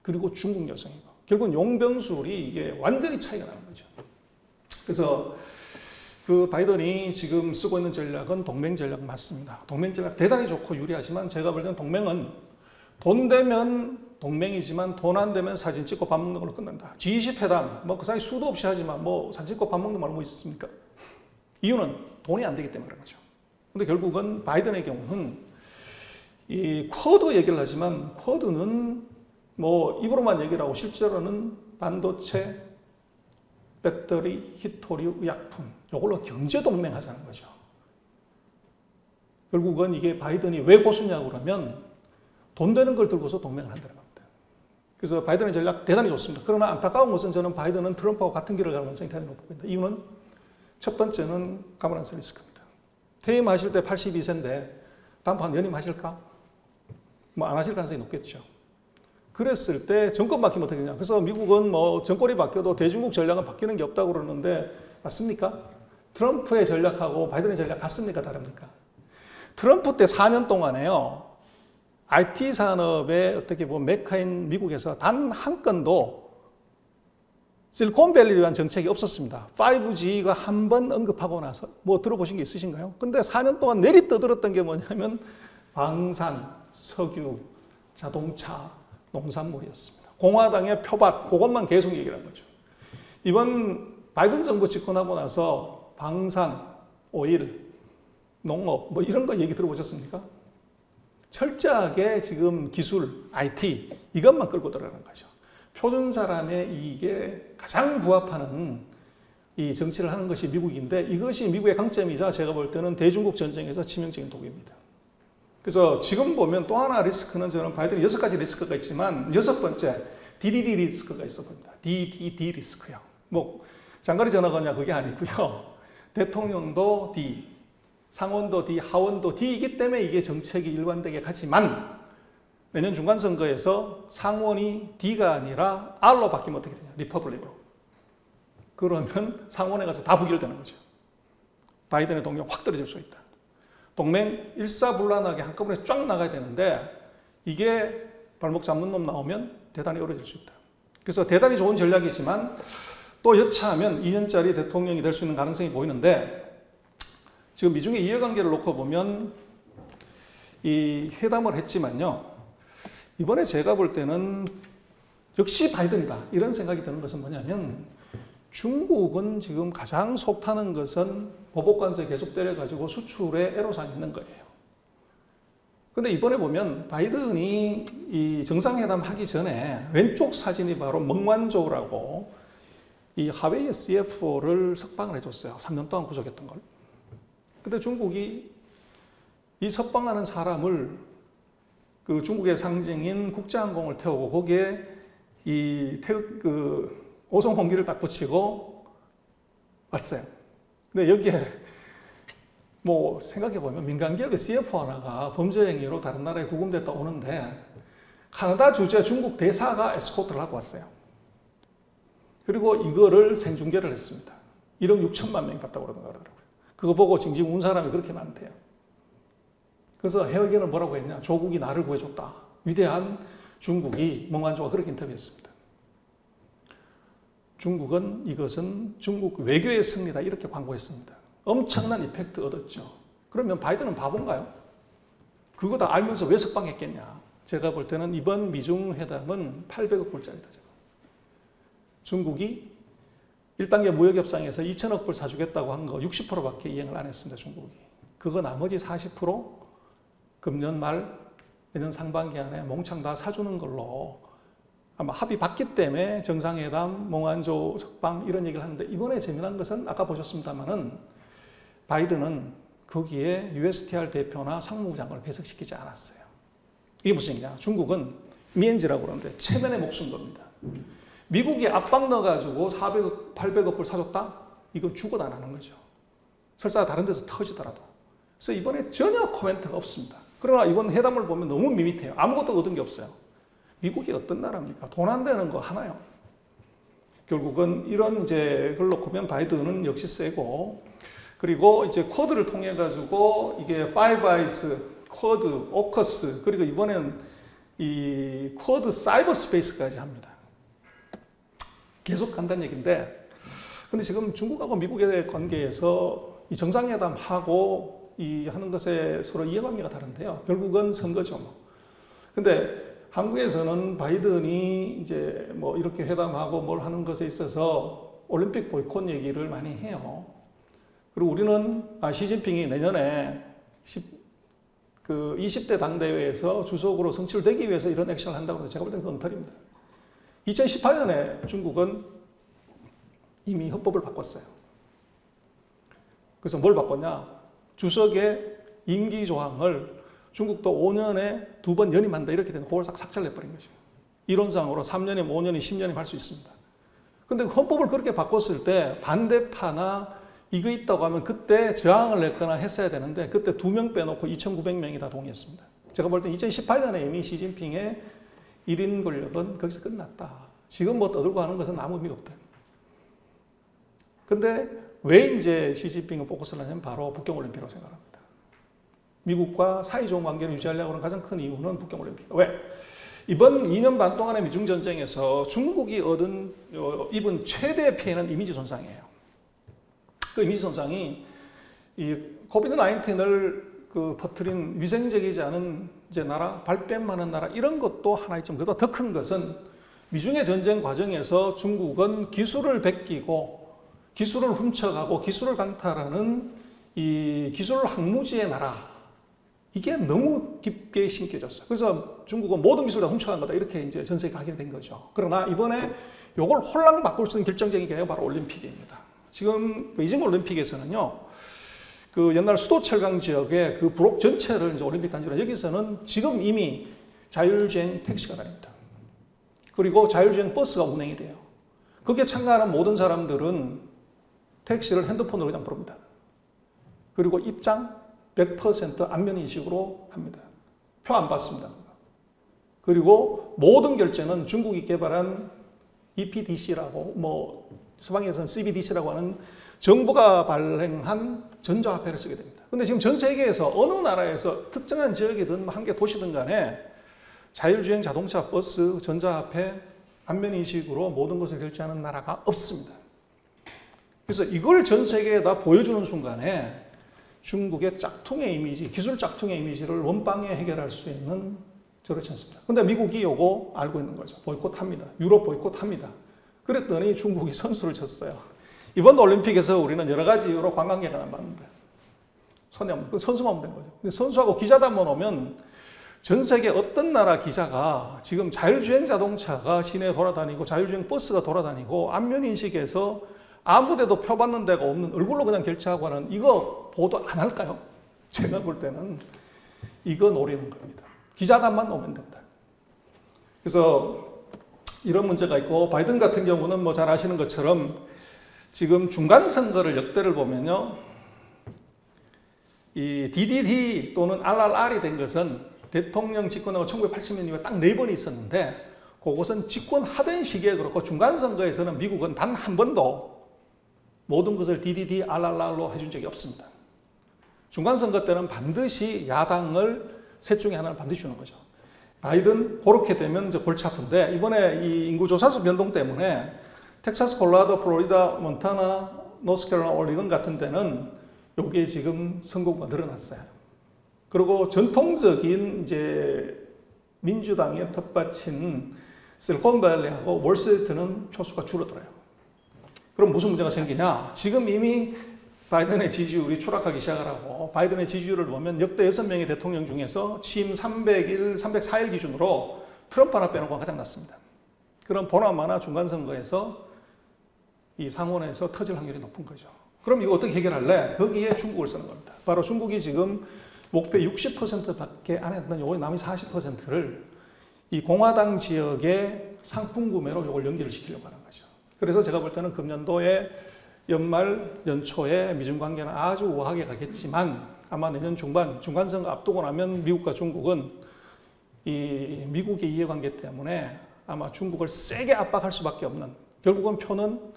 그리고 중국 여성이고 결국은 용병술이 이게 완전히 차이가 나는 거죠. 그래서 그 바이든이 지금 쓰고 있는 전략은 동맹 전략 맞습니다. 동맹 전략 대단히 좋고 유리하지만 제가 볼 때는 동맹은 돈 되면 동맹이지만 돈 안 되면 사진 찍고 밥 먹는 걸로 끝난다. G20 회담 뭐 그 사이 수도 없이 하지만 뭐 사진 찍고 밥 먹는 말 뭐 있습니까? 이유는 돈이 안 되기 때문에 그런 거죠. 근데 결국은 바이든의 경우는 이 쿼드 얘기를 하지만 쿼드는 뭐 입으로만 얘기를 하고 실제로는 반도체, 배터리, 히토류, 의약품 이걸로 경제 동맹하자는 거죠. 결국은 이게 바이든이 왜 고수냐고 그러면 돈 되는 걸 들고서 동맹을 한다는 겁니다. 그래서 바이든의 전략 대단히 좋습니다. 그러나 안타까운 것은 저는 바이든은 트럼프하고 같은 길을 갈 가능성이 대단히 높고 있다. 이유는 첫 번째는 가버넌스 리스크입니다. 퇴임하실 때 82세인데 다음판 연임하실까? 뭐 안 하실 가능성이 높겠죠. 그랬을 때 정권 바뀌면 어떻게 되냐. 그래서 미국은 뭐 정권이 바뀌어도 대중국 전략은 바뀌는 게 없다고 그러는데 맞습니까? 트럼프의 전략하고 바이든의 전략 같습니까? 다릅니까? 트럼프 때 4년 동안에요. IT 산업에 어떻게 보면 메카인 미국에서 단 한 건도 실리콘밸리를 위한 정책이 없었습니다. 5G가 한 번 언급하고 나서 뭐 들어보신 게 있으신가요? 근데 4년 동안 내리 떠들었던 게 뭐냐면 방산, 석유, 자동차, 농산물이었습니다. 공화당의 표밭, 그것만 계속 얘기를 한 거죠. 이번 바이든 정부 집권하고 나서 방산, 오일, 농업 뭐 이런 거 얘기 들어보셨습니까? 철저하게 지금 기술, IT 이것만 끌고 들어가는 거죠. 표준 사람의 이익에 가장 부합하는 이 정치를 하는 것이 미국인데 이것이 미국의 강점이자 제가 볼 때는 대중국 전쟁에서 치명적인 독입니다. 그래서 지금 보면 또 하나 리스크는 저는 바이든이 6가지 리스크가 있지만 6번째 DDD 리스크가 있어 보입니다. DDD 리스크요. 뭐 장거리 전화거냐 그게 아니고요. 대통령도 D, 상원도 D, 하원도 D이기 때문에 이게 정책이 일관되게 가지만 내년 중간선거에서 상원이 D가 아니라 R로 바뀌면 어떻게 되냐. 리퍼블릭으로. 그러면 상원에 가서 다 부결되는 거죠. 바이든의 동력 확 떨어질 수 있다. 동맹 일사불란하게 한꺼번에 쫙 나가야 되는데 이게 발목 잡는 놈 나오면 대단히 어려질 수 있다. 그래서 대단히 좋은 전략이지만 또 여차하면 2년짜리 대통령이 될 수 있는 가능성이 보이는데 지금 미중의 이해관계를 놓고 보면 이 회담을 했지만요. 이번에 제가 볼 때는 역시 바이든이다. 이런 생각이 드는 것은 뭐냐면 중국은 지금 가장 속타는 것은 보복관세 계속 때려가지고 수출에 애로사항이 있는 거예요. 근데 이번에 보면 바이든이 이 정상회담 하기 전에 왼쪽 사진이 바로 멍완조라고 이 하웨이 CFO를 석방을 해줬어요. 3년 동안 구속했던 걸. 근데 중국이 이 석방하는 사람을 그 중국의 상징인 국제항공을 태우고 거기에 오송 홍기를 딱 붙이고 왔어요. 근데 여기에 뭐 생각해보면 민간기업의 CFO 하나가 범죄 행위로 다른 나라에 구금됐다 오는데 카나다 주재 중국 대사가 에스코트를 하고 왔어요. 그리고 이거를 생중계를 했습니다. 1억 6천만 명이 봤다고 그러더라고요. 그거 보고 징징 운 사람이 그렇게 많대요. 그래서 해외견은 뭐라고 했냐. 조국이 나를 구해줬다. 위대한 중국이 멍완조가 그렇게 인터뷰했습니다. 중국은 이것은 중국 외교의 승리다 이렇게 광고했습니다. 엄청난 이펙트 얻었죠. 그러면 바이든은 바본가요? 그거 다 알면서 왜 석방했겠냐. 제가 볼 때는 이번 미중 회담은 800억 불짜리다. 제가. 중국이 1단계 무역협상에서 2천억 불 사주겠다고 한 거 60%밖에 이행을 안 했습니다. 중국이. 그거 나머지 40% 금년 말 내년 상반기 안에 몽창 다 사주는 걸로 아마 합의 받기 때문에 정상회담, 몽완조 석방 이런 얘기를 하는데 이번에 재미난 것은 아까 보셨습니다만은 바이든은 거기에 USTR 대표나 상무부 장관을 배석시키지 않았어요. 이게 무슨 얘기냐. 중국은 미엔지라고 그러는데 체면에 목숨 겁니다. 미국이 압박 넣어가지고 400억, 800억 불 사줬다? 이건 죽어도 안 하는 거죠. 설사 다른 데서 터지더라도. 그래서 이번에 전혀 코멘트가 없습니다. 그러나 이번 회담을 보면 너무 밋밋해요. 아무것도 얻은 게 없어요. 미국이 어떤 나라입니까? 돈 안 되는 거 하나요. 결국은 이런 이제 걸 놓고 보면 바이든은 역시 세고 그리고 이제 쿼드를 통해 가지고 이게 파이브 아이스, 쿼드, 오커스 그리고 이번엔 이 쿼드 사이버 스페이스까지 합니다. 계속 간다는 얘기인데 근데 지금 중국하고 미국의 관계에서 이 정상회담하고 이 하는 것에 서로 이해관계가 다른데요. 결국은 선거죠. 뭐. 근데 한국에서는 바이든이 이제 뭐 이렇게 회담하고 뭘 하는 것에 있어서 올림픽 보이콧 얘기를 많이 해요. 그리고 우리는 시진핑이 내년에 20대 당대회에서 주석으로 선출되기 위해서 이런 액션을 한다고 해서 제가 볼 때는 그건 엉터리입니다. 2018년에 중국은 이미 헌법을 바꿨어요. 그래서 뭘 바꿨냐? 주석의 임기 조항을 중국도 5년에 2번 연임한다 이렇게 된 그걸 싹 삭제해버린 거죠. 이론상으로 3년이면 5년이 10년이면 할 수 있습니다. 근데 헌법을 그렇게 바꿨을 때 반대파나 이거 있다고 하면 그때 저항을 냈거나 했어야 되는데 그때 2명 빼놓고 2,900명이 다 동의했습니다. 제가 볼 때 2018년에 이미 시진핑의 1인 권력은 거기서 끝났다. 지금 뭐 떠들고 하는 것은 아무 의미가 없다. 근데 왜 이제 시진핑을 포커스를 하냐면 바로 북경올림픽이라고 생각합니다. 미국과 사이좋은 관계를 유지하려고 하는 가장 큰 이유는 북경올림픽. 왜? 이번 2년 반 동안의 미중전쟁에서 중국이 입은 최대 피해는 이미지 손상이에요. 그 이미지 손상이 이 코비드-19을 퍼뜨린 위생적이지 않은 이제 나라, 발뺌 많은 나라 이런 것도 하나 있지만 그보다 더 큰 것은 미중의 전쟁 과정에서 중국은 기술을 베끼고 기술을 훔쳐가고 기술을 강탈하는 이 기술 항무지의 나라 이게 너무 깊게 심겨졌어요. 그래서 중국은 모든 기술을 다 훔쳐간 거다 이렇게 이제 전 세계가 하게 된 거죠. 그러나 이번에 이걸 홀랑 바꿀 수 있는 결정적인 게 바로 올림픽입니다. 지금 베이징 올림픽에서는요. 그 옛날 수도철강 지역의 그 브록 전체를 이제 올림픽 단지로 여기서는 지금 이미 자율주행 택시가 다닙니다. 그리고 자율주행 버스가 운행이 돼요. 거기에 참가하는 모든 사람들은 택시를 핸드폰으로 그냥 부릅니다. 그리고 입장 100% 안면 인식으로 합니다. 표 안 받습니다. 그리고 모든 결제는 중국이 개발한 EPDC라고 뭐 서방에서는 CBDC라고 하는 정부가 발행한 전자화폐를 쓰게 됩니다. 근데 지금 전 세계에서 어느 나라에서 특정한 지역이든 한 개 도시든 간에 자율주행 자동차, 버스, 전자화폐, 안면인식으로 모든 것을 결제하는 나라가 없습니다. 그래서 이걸 전 세계에다 보여주는 순간에 중국의 짝퉁의 이미지, 기술 짝퉁의 이미지를 원방에 해결할 수 있는 저렇지 않습니다. 근데 미국이 요거 알고 있는 거죠. 보이콧합니다. 유럽 보이콧합니다. 그랬더니 중국이 선수를 쳤어요. 이번 올림픽에서 우리는 여러 가지 이유로 관광객을 안 받는데 선수만 오면 된 거죠. 근데 선수하고 기자단만 오면 전 세계 어떤 나라 기자가 지금 자율주행 자동차가 시내에 돌아다니고 자율주행 버스가 돌아다니고 안면인식에서 아무데도 표받는 데가 없는 얼굴로 그냥 결제하고 하는 이거 보도 안 할까요? 제가 볼 때는 이거 노리는 겁니다. 기자단만 오면 된다. 그래서 이런 문제가 있고 바이든 같은 경우는 뭐 잘 아시는 것처럼 지금 중간선거를 역대를 보면요. 이 DDD 또는 RRR이 된 것은 대통령 집권하고 1980년 이후에 딱 4번이 있었는데 그것은 집권하던 시기에 그렇고 중간선거에서는 미국은 단 한 번도 모든 것을 DDD, RRR로 해준 적이 없습니다. 중간선거 때는 반드시 야당을 셋 중에 하나를 반드시 주는 거죠. 바이든 그렇게 되면 이제 골치 아픈데 이번에 이 인구조사수 변동 때문에 텍사스, 콜로라도, 플로리다, 몬타나, 노스캐롤라이나, 오리건 같은 데는 요게 지금 선거구가 늘어났어요. 그리고 전통적인 이제 민주당의 텃밭인 실리콘밸리하고 월스트리트는 표수가 줄어들어요. 그럼 무슨 문제가 생기냐? 지금 이미 바이든의 지지율이 추락하기 시작을 하고 바이든의 지지율을 보면 역대 6명의 대통령 중에서 취임 300일, 304일 기준으로 트럼프 하나 빼놓고 가장 낮습니다. 그럼 보나마나 중간선거에서 이 상원에서 터질 확률이 높은 거죠. 그럼 이거 어떻게 해결할래? 거기에 중국을 쓰는 겁니다. 바로 중국이 지금 목표 60%밖에 안 했던 요거 나머지 40%를 이 공화당 지역의 상품 구매로 이걸 연결을 시키려고 하는 거죠. 그래서 제가 볼 때는 금년도에 연말, 연초에 미중 관계는 아주 우아하게 가겠지만 아마 내년 중반, 중간선거 앞두고 나면 미국과 중국은 이 미국의 이해관계 때문에 아마 중국을 세게 압박할 수밖에 없는 결국은 표는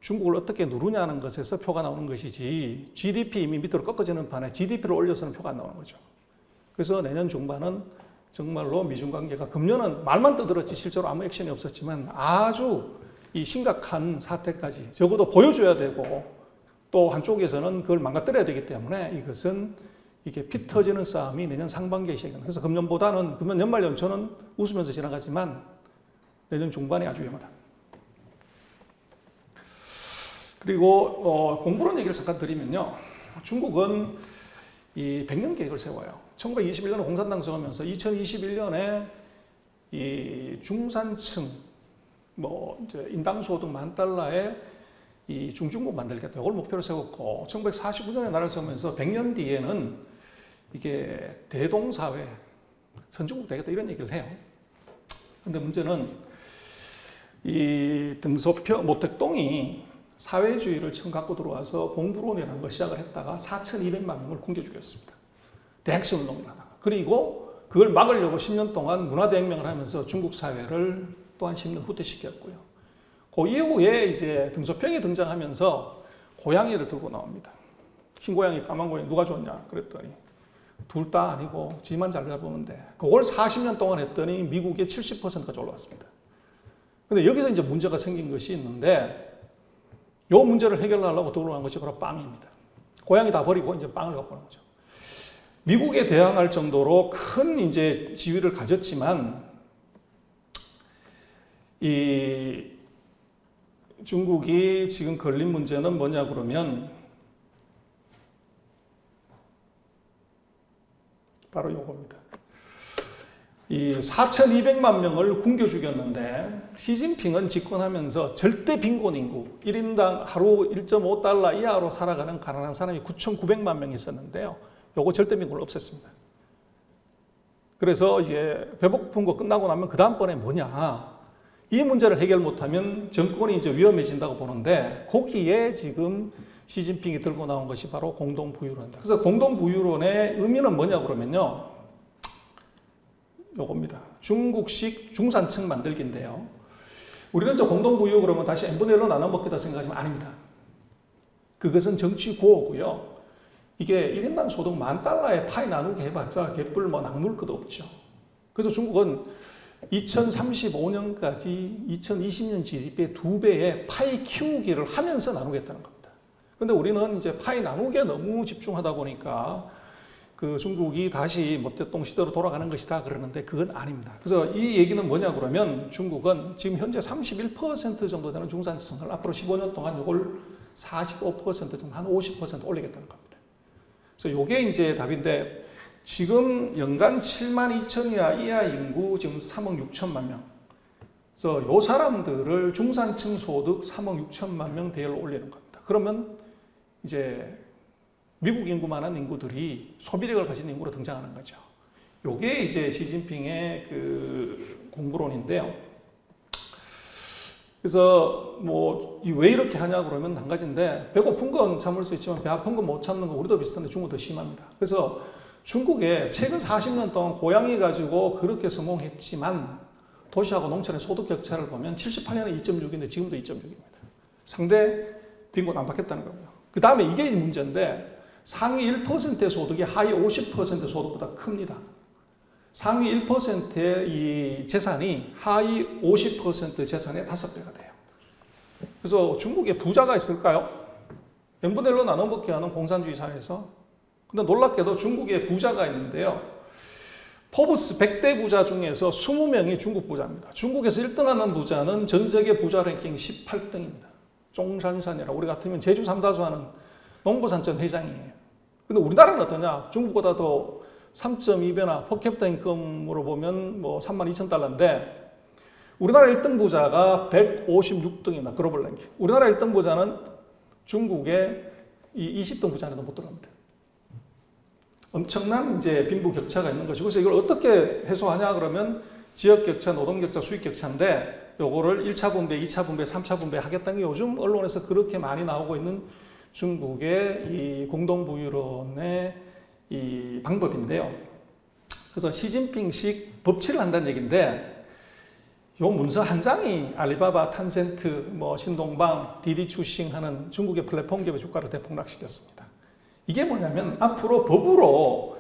중국을 어떻게 누르냐는 것에서 표가 나오는 것이지 GDP 이미 밑으로 꺾어지는 판에 GDP를 올려서는 표가 안 나오는 거죠. 그래서 내년 중반은 정말로 미중 관계가 금년은 말만 떠들었지 실제로 아무 액션이 없었지만 아주 이 심각한 사태까지 적어도 보여줘야 되고 또 한쪽에서는 그걸 망가뜨려야 되기 때문에 이것은 이게 피 터지는 싸움이 내년 상반기에 시작됩니다. 그래서 금년보다는 금년 연말 연초는 웃으면서 지나가지만 내년 중반이 아주 위험하다. 그리고 공부론 얘기를 잠깐 드리면요. 중국은 이 100년 계획을 세워요. 1921년에 공산당 세우면서 2021년에 이 중산층 뭐 이제 인당소득 $10,000의 이 중진국 만들겠다. 이걸 목표로 세웠고 1949년에 나라를 세우면서 100년 뒤에는 이게 대동사회 선진국 되겠다 이런 얘기를 해요. 근데 문제는 이 등소표 모택동이 사회주의를 처음 갖고 들어와서 공부론이라는 걸 시작을 했다가 4,200만 명을 굶겨 죽였습니다. 대학시 운동을 하다가. 그리고 그걸 막으려고 10년 동안 문화대혁명을 하면서 중국 사회를 또한 10년 후퇴시켰고요. 그 이후에 이제 등소평이 등장하면서 고양이를 들고 나옵니다. 흰 고양이, 까만 고양이 누가 줬냐? 그랬더니 둘 다 아니고 지만 잘 잡으면 돼. 그걸 40년 동안 했더니 미국의 70%까지 올라왔습니다. 근데 여기서 이제 문제가 생긴 것이 있는데 이 문제를 해결하려고 들어간 것이 바로 빵입니다. 고양이 다 버리고 이제 빵을 갖고 오는 거죠. 미국에 대항할 정도로 큰 이제 지위를 가졌지만 이 중국이 지금 걸린 문제는 뭐냐 그러면 바로 요겁니다. 이 4,200만 명을 굶겨 죽였는데 시진핑은 집권하면서 절대 빈곤 인구 1인당 하루 1.5달러 이하로 살아가는 가난한 사람이 9,900만 명이 있었는데요. 요거 절대 빈곤을 없앴습니다. 그래서 이제 배고픈거 끝나고 나면 그 다음번에 뭐냐. 이 문제를 해결 못하면 정권이 이제 위험해진다고 보는데 거기에 지금 시진핑이 들고 나온 것이 바로 공동부유론입니다. 그래서 공동부유론의 의미는 뭐냐 그러면요. 요겁니다. 중국식 중산층 만들기인데요. 우리는 저 공동부유 그러면 다시 n분의 1로 나눠 먹겠다 생각하지만 아닙니다. 그것은 정치 고어고요. 이게 1인당 소득 $10,000에 파이 나누기 해봤자 개뿔 뭐 낙물 것도 없죠. 그래서 중국은 2035년까지 2020년 GDP의 2배의 파이 키우기를 하면서 나누겠다는 겁니다. 근데 우리는 이제 파이 나누기에 너무 집중하다 보니까 그 중국이 다시 모택동 시대로 돌아가는 것이다 그러는데 그건 아닙니다. 그래서 이 얘기는 뭐냐 그러면 중국은 지금 현재 31% 정도 되는 중산층을 앞으로 15년 동안 이걸 45% 정도 한 50% 올리겠다는 겁니다. 그래서 이게 이제 답인데 지금 연간 72,000 이하 인구 지금 3억 6천만 명. 그래서 이 사람들을 중산층 소득 3억 6천만 명 대열로 올리는 겁니다. 그러면 이제 미국 인구만한 인구들이 소비력을 가진 인구로 등장하는 거죠. 이게 이제 시진핑의 그 공부론인데요. 그래서 뭐 왜 이렇게 하냐 그러면 한 가지인데 배고픈 건 참을 수 있지만 배 아픈 건 못 참는 건 우리도 비슷한데 중국은 더 심합니다. 그래서 중국에 최근 40년 동안 고양이 가지고 그렇게 성공했지만 도시하고 농촌의 소득 격차를 보면 78년에 2.6인데 지금도 2.6입니다. 상대 빈곤 안 받겠다는 거고요. 그 다음에 이게 문제인데 상위 1%의 소득이 하위 50% 소득보다 큽니다. 상위 1%의 이 재산이 하위 50% 재산의 5배가 돼요. 그래서 중국에 부자가 있을까요? n분의 1로 나눠 먹게 하는 공산주의 사회에서. 근데 놀랍게도 중국에 부자가 있는데요. 포브스 100대 부자 중에서 20명이 중국 부자입니다. 중국에서 1등하는 부자는 전 세계 부자 랭킹 18등입니다. 종산산이라 우리 같으면 제주 삼다수 하는 농부산점 회장이에요. 근데 우리나라는 어떠냐? 중국보다 더 3.2배나 퍼캡ita 인컴으로 보면 뭐 32,000달러인데 우리나라 1등 부자가 156등입니다. 글로벌 랭킹. 우리나라 1등 부자는 중국의 이 20등 부자에도 못 들어갑니다. 엄청난 이제 빈부 격차가 있는 것이고 그래서 이걸 어떻게 해소하냐 그러면 지역 격차, 노동 격차, 수익 격차인데 요거를 1차 분배, 2차 분배, 3차 분배 하겠다는 게 요즘 언론에서 그렇게 많이 나오고 있는 중국의 이 공동부유론의 이 방법인데요. 그래서 시진핑식 법치를 한다는 얘기인데 요 문서 한 장이 알리바바, 탄센트, 뭐 신동방, 디디추싱 하는 중국의 플랫폼 기업의 주가를 대폭락시켰습니다. 이게 뭐냐면 앞으로 법으로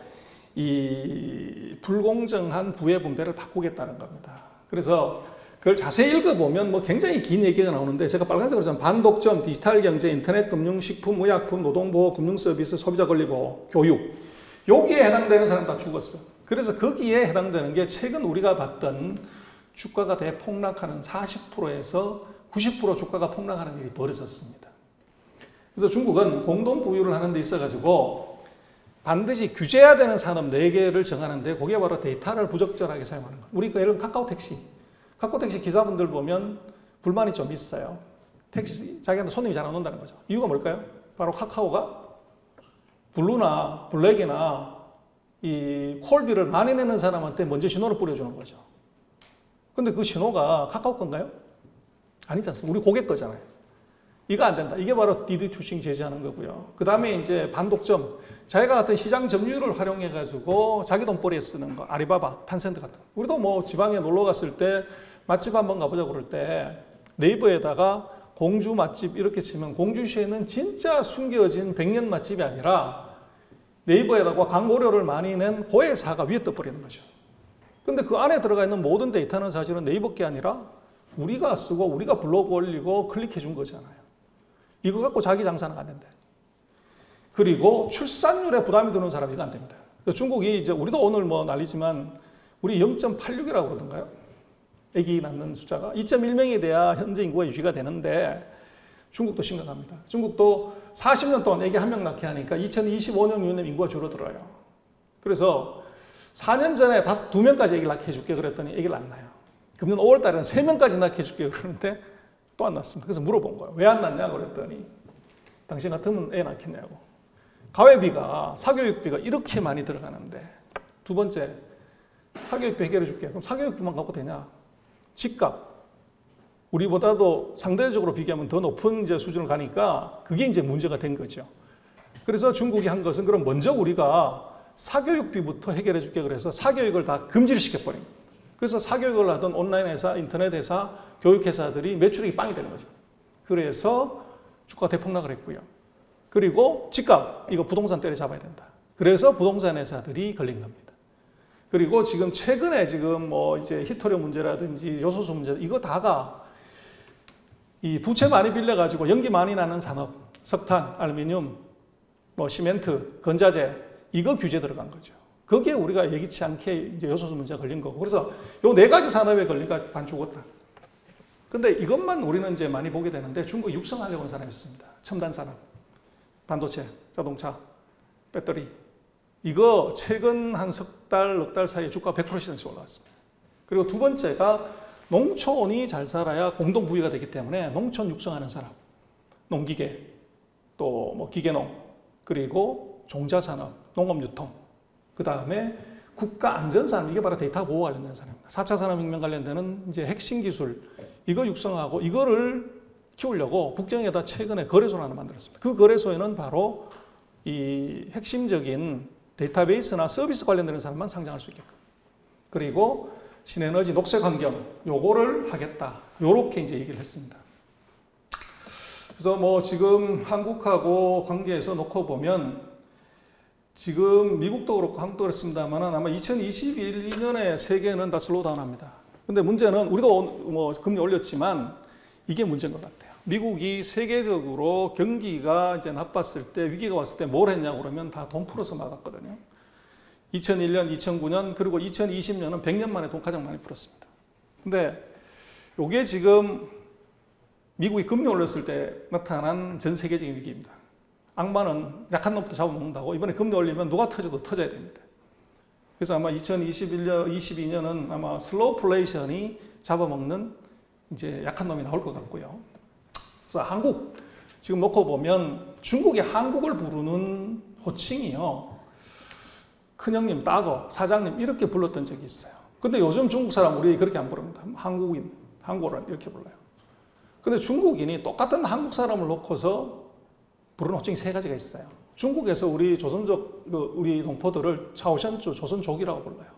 이 불공정한 부의 분배를 바꾸겠다는 겁니다. 그래서 그걸 자세히 읽어보면 뭐 굉장히 긴 얘기가 나오는데 제가 빨간색으로 좀 반독점, 디지털 경제, 인터넷 금융, 식품, 의약품, 노동보호, 금융서비스, 소비자 권리보호, 교육 여기에 해당되는 사람 다 죽었어. 그래서 거기에 해당되는 게 최근 우리가 봤던 주가가 대폭락하는 40%에서 90% 주가가 폭락하는 일이 벌어졌습니다. 그래서 중국은 공동부유를 하는 데 있어가지고 반드시 규제해야 되는 산업 4개를 정하는데 그게 바로 데이터를 부적절하게 사용하는 것. 우리 예를 들면 카카오택시 기사분들 보면 불만이 좀 있어요. 택시 자기한테 손님이 잘 안 온다는 거죠. 이유가 뭘까요? 바로 카카오가 블루나 블랙이나 이 콜비를 많이 내는 사람한테 먼저 신호를 뿌려주는 거죠. 근데 그 신호가 카카오 건가요? 아니지 않습니까? 우리 고객 거잖아요. 이거 안 된다. 이게 바로 디디추싱 제재하는 거고요. 그 다음에 이제 반독점. 자기가 같은 시장 점유율을 활용해가지고 자기 돈벌이에 쓰는 거. 아리바바, 탄센트 같은. 우리도 뭐 지방에 놀러 갔을 때 맛집 한번 가보자 그럴 때 네이버에다가 공주 맛집 이렇게 치면 공주시에는 진짜 숨겨진 100년 맛집이 아니라 네이버에다가 광고료를 많이 낸 고회사가 위에 떠버리는 거죠. 근데 그 안에 들어가 있는 모든 데이터는 사실은 네이버 게 아니라 우리가 쓰고 우리가 블로그 올리고 클릭해 준 거잖아요. 이거 갖고 자기 장사는 안 된다. 그리고 출산율에 부담이 드는 사람이 이거 안 됩니다. 중국이 이제 우리도 오늘 뭐 난리지만 우리 0.86이라고 그러던가요? 아기 낳는 숫자가 2.1명이 돼야 현재 인구가 유지가 되는데 중국도 심각합니다. 중국도 40년 동안 아기 1명 낳게 하니까 2025년 이후에는 인구가 줄어들어요. 그래서 4년 전에 2명까지 아기를 낳게 해줄게 그랬더니 아기를 안 낳아요. 금년 5월 달에는 3명까지 낳게 해줄게 그러는데 또 안 낳습니다. 그래서 물어본 거예요. 왜 안 낳냐 그랬더니 당신 같으면 애 낳겠냐고. 가회비가, 사교육비가 이렇게 많이 들어가는데 두 번째, 사교육비 해결해 줄게. 그럼 사교육비만 갖고 되냐? 집값. 우리보다도 상대적으로 비교하면 더 높은 이제 수준을 가니까 그게 이제 문제가 된 거죠. 그래서 중국이 한 것은 그럼 먼저 우리가 사교육비부터 해결해 줄게 그래서 사교육을 다 금지를 시켜버린 거예요. 그래서 사교육을 하던 온라인 회사, 인터넷 회사, 교육 회사들이 매출액이 빵이 되는 거죠. 그래서 주가가 대폭락을 했고요. 그리고 집값, 이거 부동산 때려잡아야 된다. 그래서 부동산 회사들이 걸린 겁니다. 그리고 지금 최근에 지금 뭐 이제 히토류 문제라든지 요소수 문제, 이거 다가 이 부채 많이 빌려가지고 연기 많이 나는 산업, 석탄, 알루미늄, 뭐 시멘트, 건자재, 이거 규제 들어간 거죠. 거기에 우리가 예기치 않게 이제 요소수 문제가 걸린 거고. 그래서 요 네 가지 산업에 걸리니까 반 죽었다. 근데 이것만 우리는 이제 많이 보게 되는데 중국 육성하려고 하는 사람이 있습니다. 첨단 산업, 반도체, 자동차, 배터리. 이거 최근 한 석 달, 넉 달 사이에 주가가 100%씩 올라왔습니다. 그리고 두 번째가 농촌이 잘 살아야 공동 부유가 되기 때문에 농촌 육성하는 사람, 농기계, 또 뭐 기계농, 그리고 종자산업, 농업유통, 그 다음에 국가안전산업, 이게 바로 데이터 보호 관련된 산업입니다. 4차 산업혁명 관련되는 이제 핵심 기술, 이거 육성하고 이거를 키우려고 북경에다 최근에 거래소를 하나 만들었습니다. 그 거래소에는 바로 이 핵심적인 데이터베이스나 서비스 관련되는 사람만 상장할 수 있게끔. 그리고 신에너지, 녹색환경, 요거를 하겠다. 요렇게 이제 얘기를 했습니다. 그래서 뭐 지금 한국하고 관계에서 놓고 보면 지금 미국도 그렇고 한국도 그렇습니다만 아마 2021년에 세계는 다 슬로우다운 합니다. 근데 문제는 우리도 뭐 금리 올렸지만 이게 문제인 것 같아요. 미국이 세계적으로 경기가 이제 나빴을 때, 위기가 왔을 때 뭘 했냐고 그러면 다 돈 풀어서 막았거든요. 2001년, 2009년, 그리고 2020년은 100년 만에 돈 가장 많이 풀었습니다. 근데 이게 지금 미국이 금리 올렸을 때 나타난 전 세계적인 위기입니다. 악마는 약한 놈부터 잡아먹는다고. 이번에 금리 올리면 누가 터져도 터져야 됩니다. 그래서 아마 2021년, 22년은 아마 슬로우플레이션이 잡아먹는 이제 약한 놈이 나올 것 같고요. 그래서 한국 지금 놓고 보면 중국이 한국을 부르는 호칭이요. 큰형님, 따거, 사장님 이렇게 불렀던 적이 있어요. 근데 요즘 중국 사람 우리 그렇게 안 부릅니다. 한국인, 한국어를 이렇게 불러요. 근데 중국인이 똑같은 한국 사람을 놓고서 부르는 호칭이 세 가지가 있어요. 중국에서 우리 조선족, 우리 동포들을 차오션주, 조선족이라고 불러요.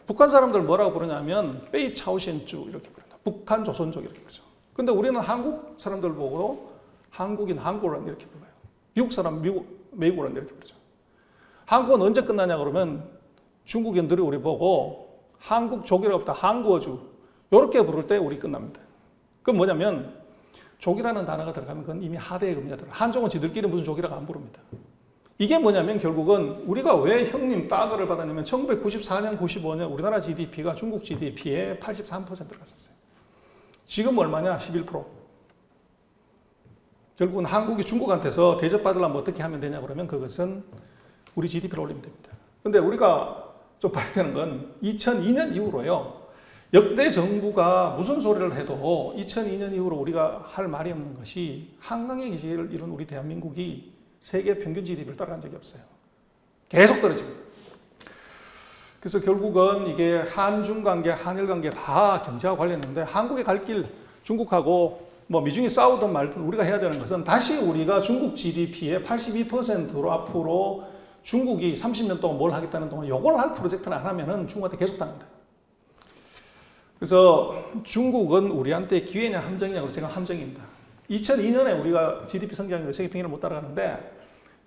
북한 사람들 뭐라고 부르냐면 빼이 차오션주 이렇게 부릅니다. 북한 조선족 이렇게 부르죠. 근데 우리는 한국 사람들 보고 한국인, 한국어란 이렇게 불러요. 미국 사람, 미국어란 이렇게 부르죠. 한국은 언제 끝나냐 그러면 중국인들이 우리 보고 한국족이라고 부터 한국어주 이렇게 부를 때 우리 끝납니다. 그건 뭐냐면 족이라는 단어가 들어가면 그건 이미 하대의 의미가 들어요. 한족은 지들끼리 무슨 족이라고 안 부릅니다. 이게 뭐냐면 결국은 우리가 왜 형님 따거를 받았냐면 1994년, 95년 우리나라 GDP가 중국 GDP의 83%를 갔었어요. 지금 얼마냐? 11%. 결국은 한국이 중국한테서 대접받으려면 어떻게 하면 되냐 그러면 그것은 우리 GDP를 올리면 됩니다. 근데 우리가 좀 봐야 되는 건 2002년 이후로요. 역대 정부가 무슨 소리를 해도 2002년 이후로 우리가 할 말이 없는 것이 한강의 기지를 이룬 우리 대한민국이 세계 평균 GDP를 따라간 적이 없어요. 계속 떨어집니다. 그래서 결국은 이게 한중 관계, 한일 관계 다 경제와 관련했는데 한국의 갈 길 중국하고 뭐 미중이 싸우든 말든 우리가 해야 되는 것은 다시 우리가 중국 GDP의 82%로 앞으로 중국이 30년 동안 뭘 하겠다는 동안 이걸 할 프로젝트를 안 하면은 중국한테 계속 당한다. 그래서 중국은 우리한테 기회냐 함정이냐 그래서 제가 함정입니다. 2002년에 우리가 GDP 성장률 세계 평균을 못 따라가는데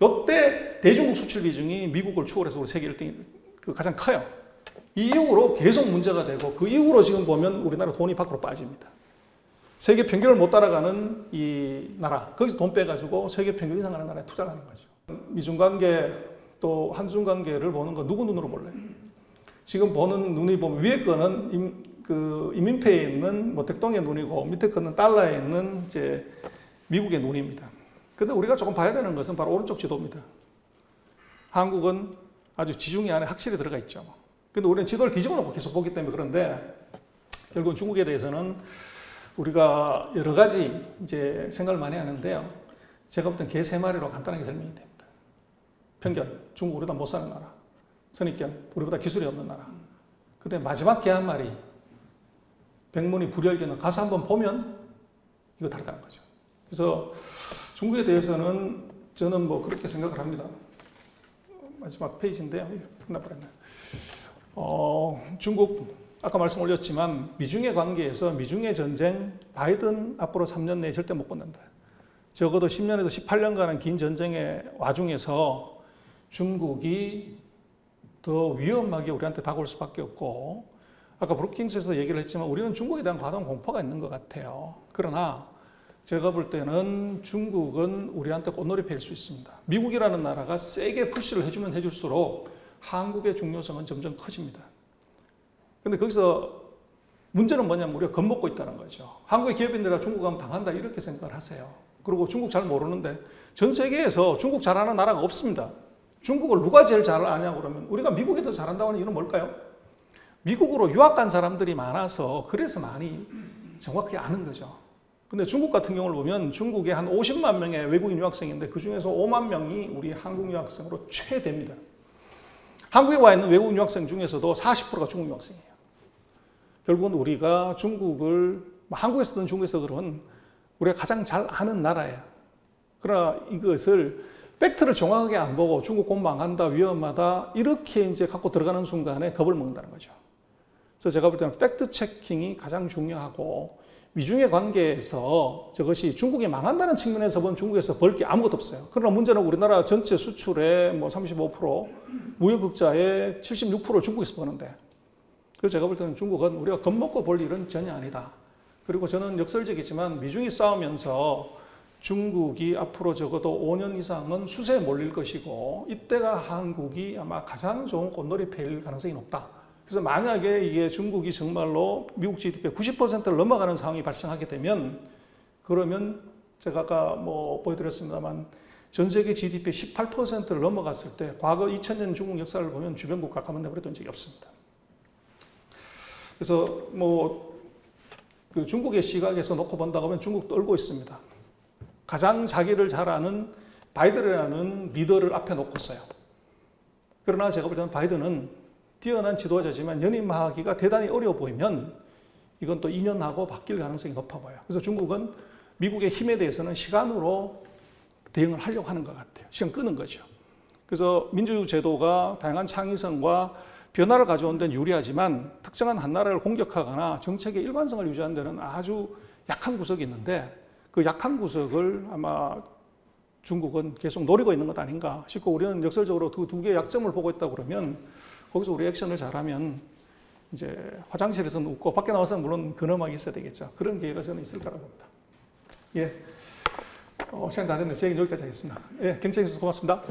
이때 대중국 수출 비중이 미국을 추월해서 우리 세계 1등이 가장 커요. 이 이후로 계속 문제가 되고 그 이후로 지금 보면 우리나라 돈이 밖으로 빠집니다. 세계 평균을 못 따라가는 이 나라, 거기서 돈 빼가지고 세계 평균 이상 하는 나라에 투자를 하는 거죠. 미중 관계 또 한중 관계를 보는 거 누구 눈으로 몰라요. 지금 보는 눈이 보면 위에 거는 인민폐에 있는 모택동의 눈이고 밑에 거는 달러에 있는 이제 미국의 눈입니다. 근데 우리가 조금 봐야 되는 것은 바로 오른쪽 지도입니다. 한국은 아주 지중해 안에 확실히 들어가 있죠. 근데 우리는 지도를 뒤집어 놓고 계속 보기 때문에 그런데 결국은 중국에 대해서는 우리가 여러 가지 이제 생각을 많이 하는데요. 제가 볼 땐 개 세 마리로 간단하게 설명이 됩니다. 편견, 중국 우리보다 못 사는 나라. 선입견, 우리보다 기술이 없는 나라. 근데 마지막 개 한 마리, 백문이 불여일견은 가서 한번 보면 이거 다르다는 거죠. 그래서 중국에 대해서는 저는 뭐 그렇게 생각을 합니다. 마지막 페이지인데요. 끝나버렸네. 중국 아까 말씀 올렸지만 미중의 관계에서 미중의 전쟁 바이든 앞으로 3년 내에 절대 못 건넨다. 적어도 10년에서 18년간의 긴 전쟁의 와중에서 중국이 더 위험하게 우리한테 다가올 수밖에 없고, 아까 브루킹스에서 얘기를 했지만 우리는 중국에 대한 과도한 공포가 있는 것 같아요. 그러나 제가 볼 때는 중국은 우리한테 꽃놀이 패일 수 있습니다. 미국이라는 나라가 세게 푸시를 해주면 해줄수록 한국의 중요성은 점점 커집니다. 근데 거기서 문제는 뭐냐면 우리가 겁먹고 있다는 거죠. 한국의 기업인들이 중국 가면 당한다 이렇게 생각을 하세요. 그리고 중국 잘 모르는데 전 세계에서 중국 잘하는 나라가 없습니다. 중국을 누가 제일 잘 아냐고 그러면 우리가 미국이 더 잘한다고 하는 이유는 뭘까요? 미국으로 유학 간 사람들이 많아서 그래서 많이 정확하게 아는 거죠. 근데 중국 같은 경우를 보면 중국에 한 50만 명의 외국인 유학생인데 그중에서 5만 명이 우리 한국 유학생으로 최대입니다. 한국에 와 있는 외국인 유학생 중에서도 40%가 중국 유학생이에요. 결국은 우리가 중국을 한국에서든 중국에서든 우리가 가장 잘 아는 나라예요. 그러나 이것을 팩트를 정확하게 안 보고 중국 곧 망한다, 위험하다 이렇게 이제 갖고 들어가는 순간에 겁을 먹는다는 거죠. 그래서 제가 볼 때는 팩트 체킹이 가장 중요하고 미중의 관계에서 저것이 중국이 망한다는 측면에서 보면 중국에서 벌 게 아무것도 없어요. 그러나 문제는 우리나라 전체 수출의 뭐 35%, 무역흑자의 76%를 중국에서 버는데, 그래서 제가 볼 때는 중국은 우리가 겁먹고 볼 일은 전혀 아니다. 그리고 저는 역설적이지만 미중이 싸우면서 중국이 앞으로 적어도 5년 이상은 수세에 몰릴 것이고 이때가 한국이 아마 가장 좋은 꽃놀이 패일 가능성이 높다. 그래서 만약에 이게 중국이 정말로 미국 GDP의 90%를 넘어가는 상황이 발생하게 되면 그러면 제가 아까 뭐 보여드렸습니다만 전 세계 GDP의 18%를 넘어갔을 때 과거 2000년 중국 역사를 보면 주변 국가 가만 내버려둔 적이 없습니다. 그래서 뭐 그 중국의 시각에서 놓고 본다고 하면 중국도 얼고 있습니다. 가장 자기를 잘 아는 바이든이라는 리더를 앞에 놓고서요. 그러나 제가 볼 때는 바이든은 뛰어난 지도자지만 연임하기가 대단히 어려워 보이면 이건 또 2년하고 바뀔 가능성이 높아 보여요. 그래서 중국은 미국의 힘에 대해서는 시간으로 대응을 하려고 하는 것 같아요. 시간 끄는 거죠. 그래서 민주제도가 다양한 창의성과 변화를 가져온 데는 유리하지만 특정한 한 나라를 공격하거나 정책의 일관성을 유지하는 데는 아주 약한 구석이 있는데 그 약한 구석을 아마 중국은 계속 노리고 있는 것 아닌가 싶고, 우리는 역설적으로 그 두 개의 약점을 보고 있다고 그러면 거기서 우리 액션을 잘하면 이제 화장실에서는 웃고 밖에 나와서는 물론 근엄하게 있어야 되겠죠. 그런 기회가 저는 있을 거라고 봅니다. 예. 시간 다 됐네요. 제 얘기는 여기까지 하겠습니다. 예, 경쟁 해주셔서 고맙습니다.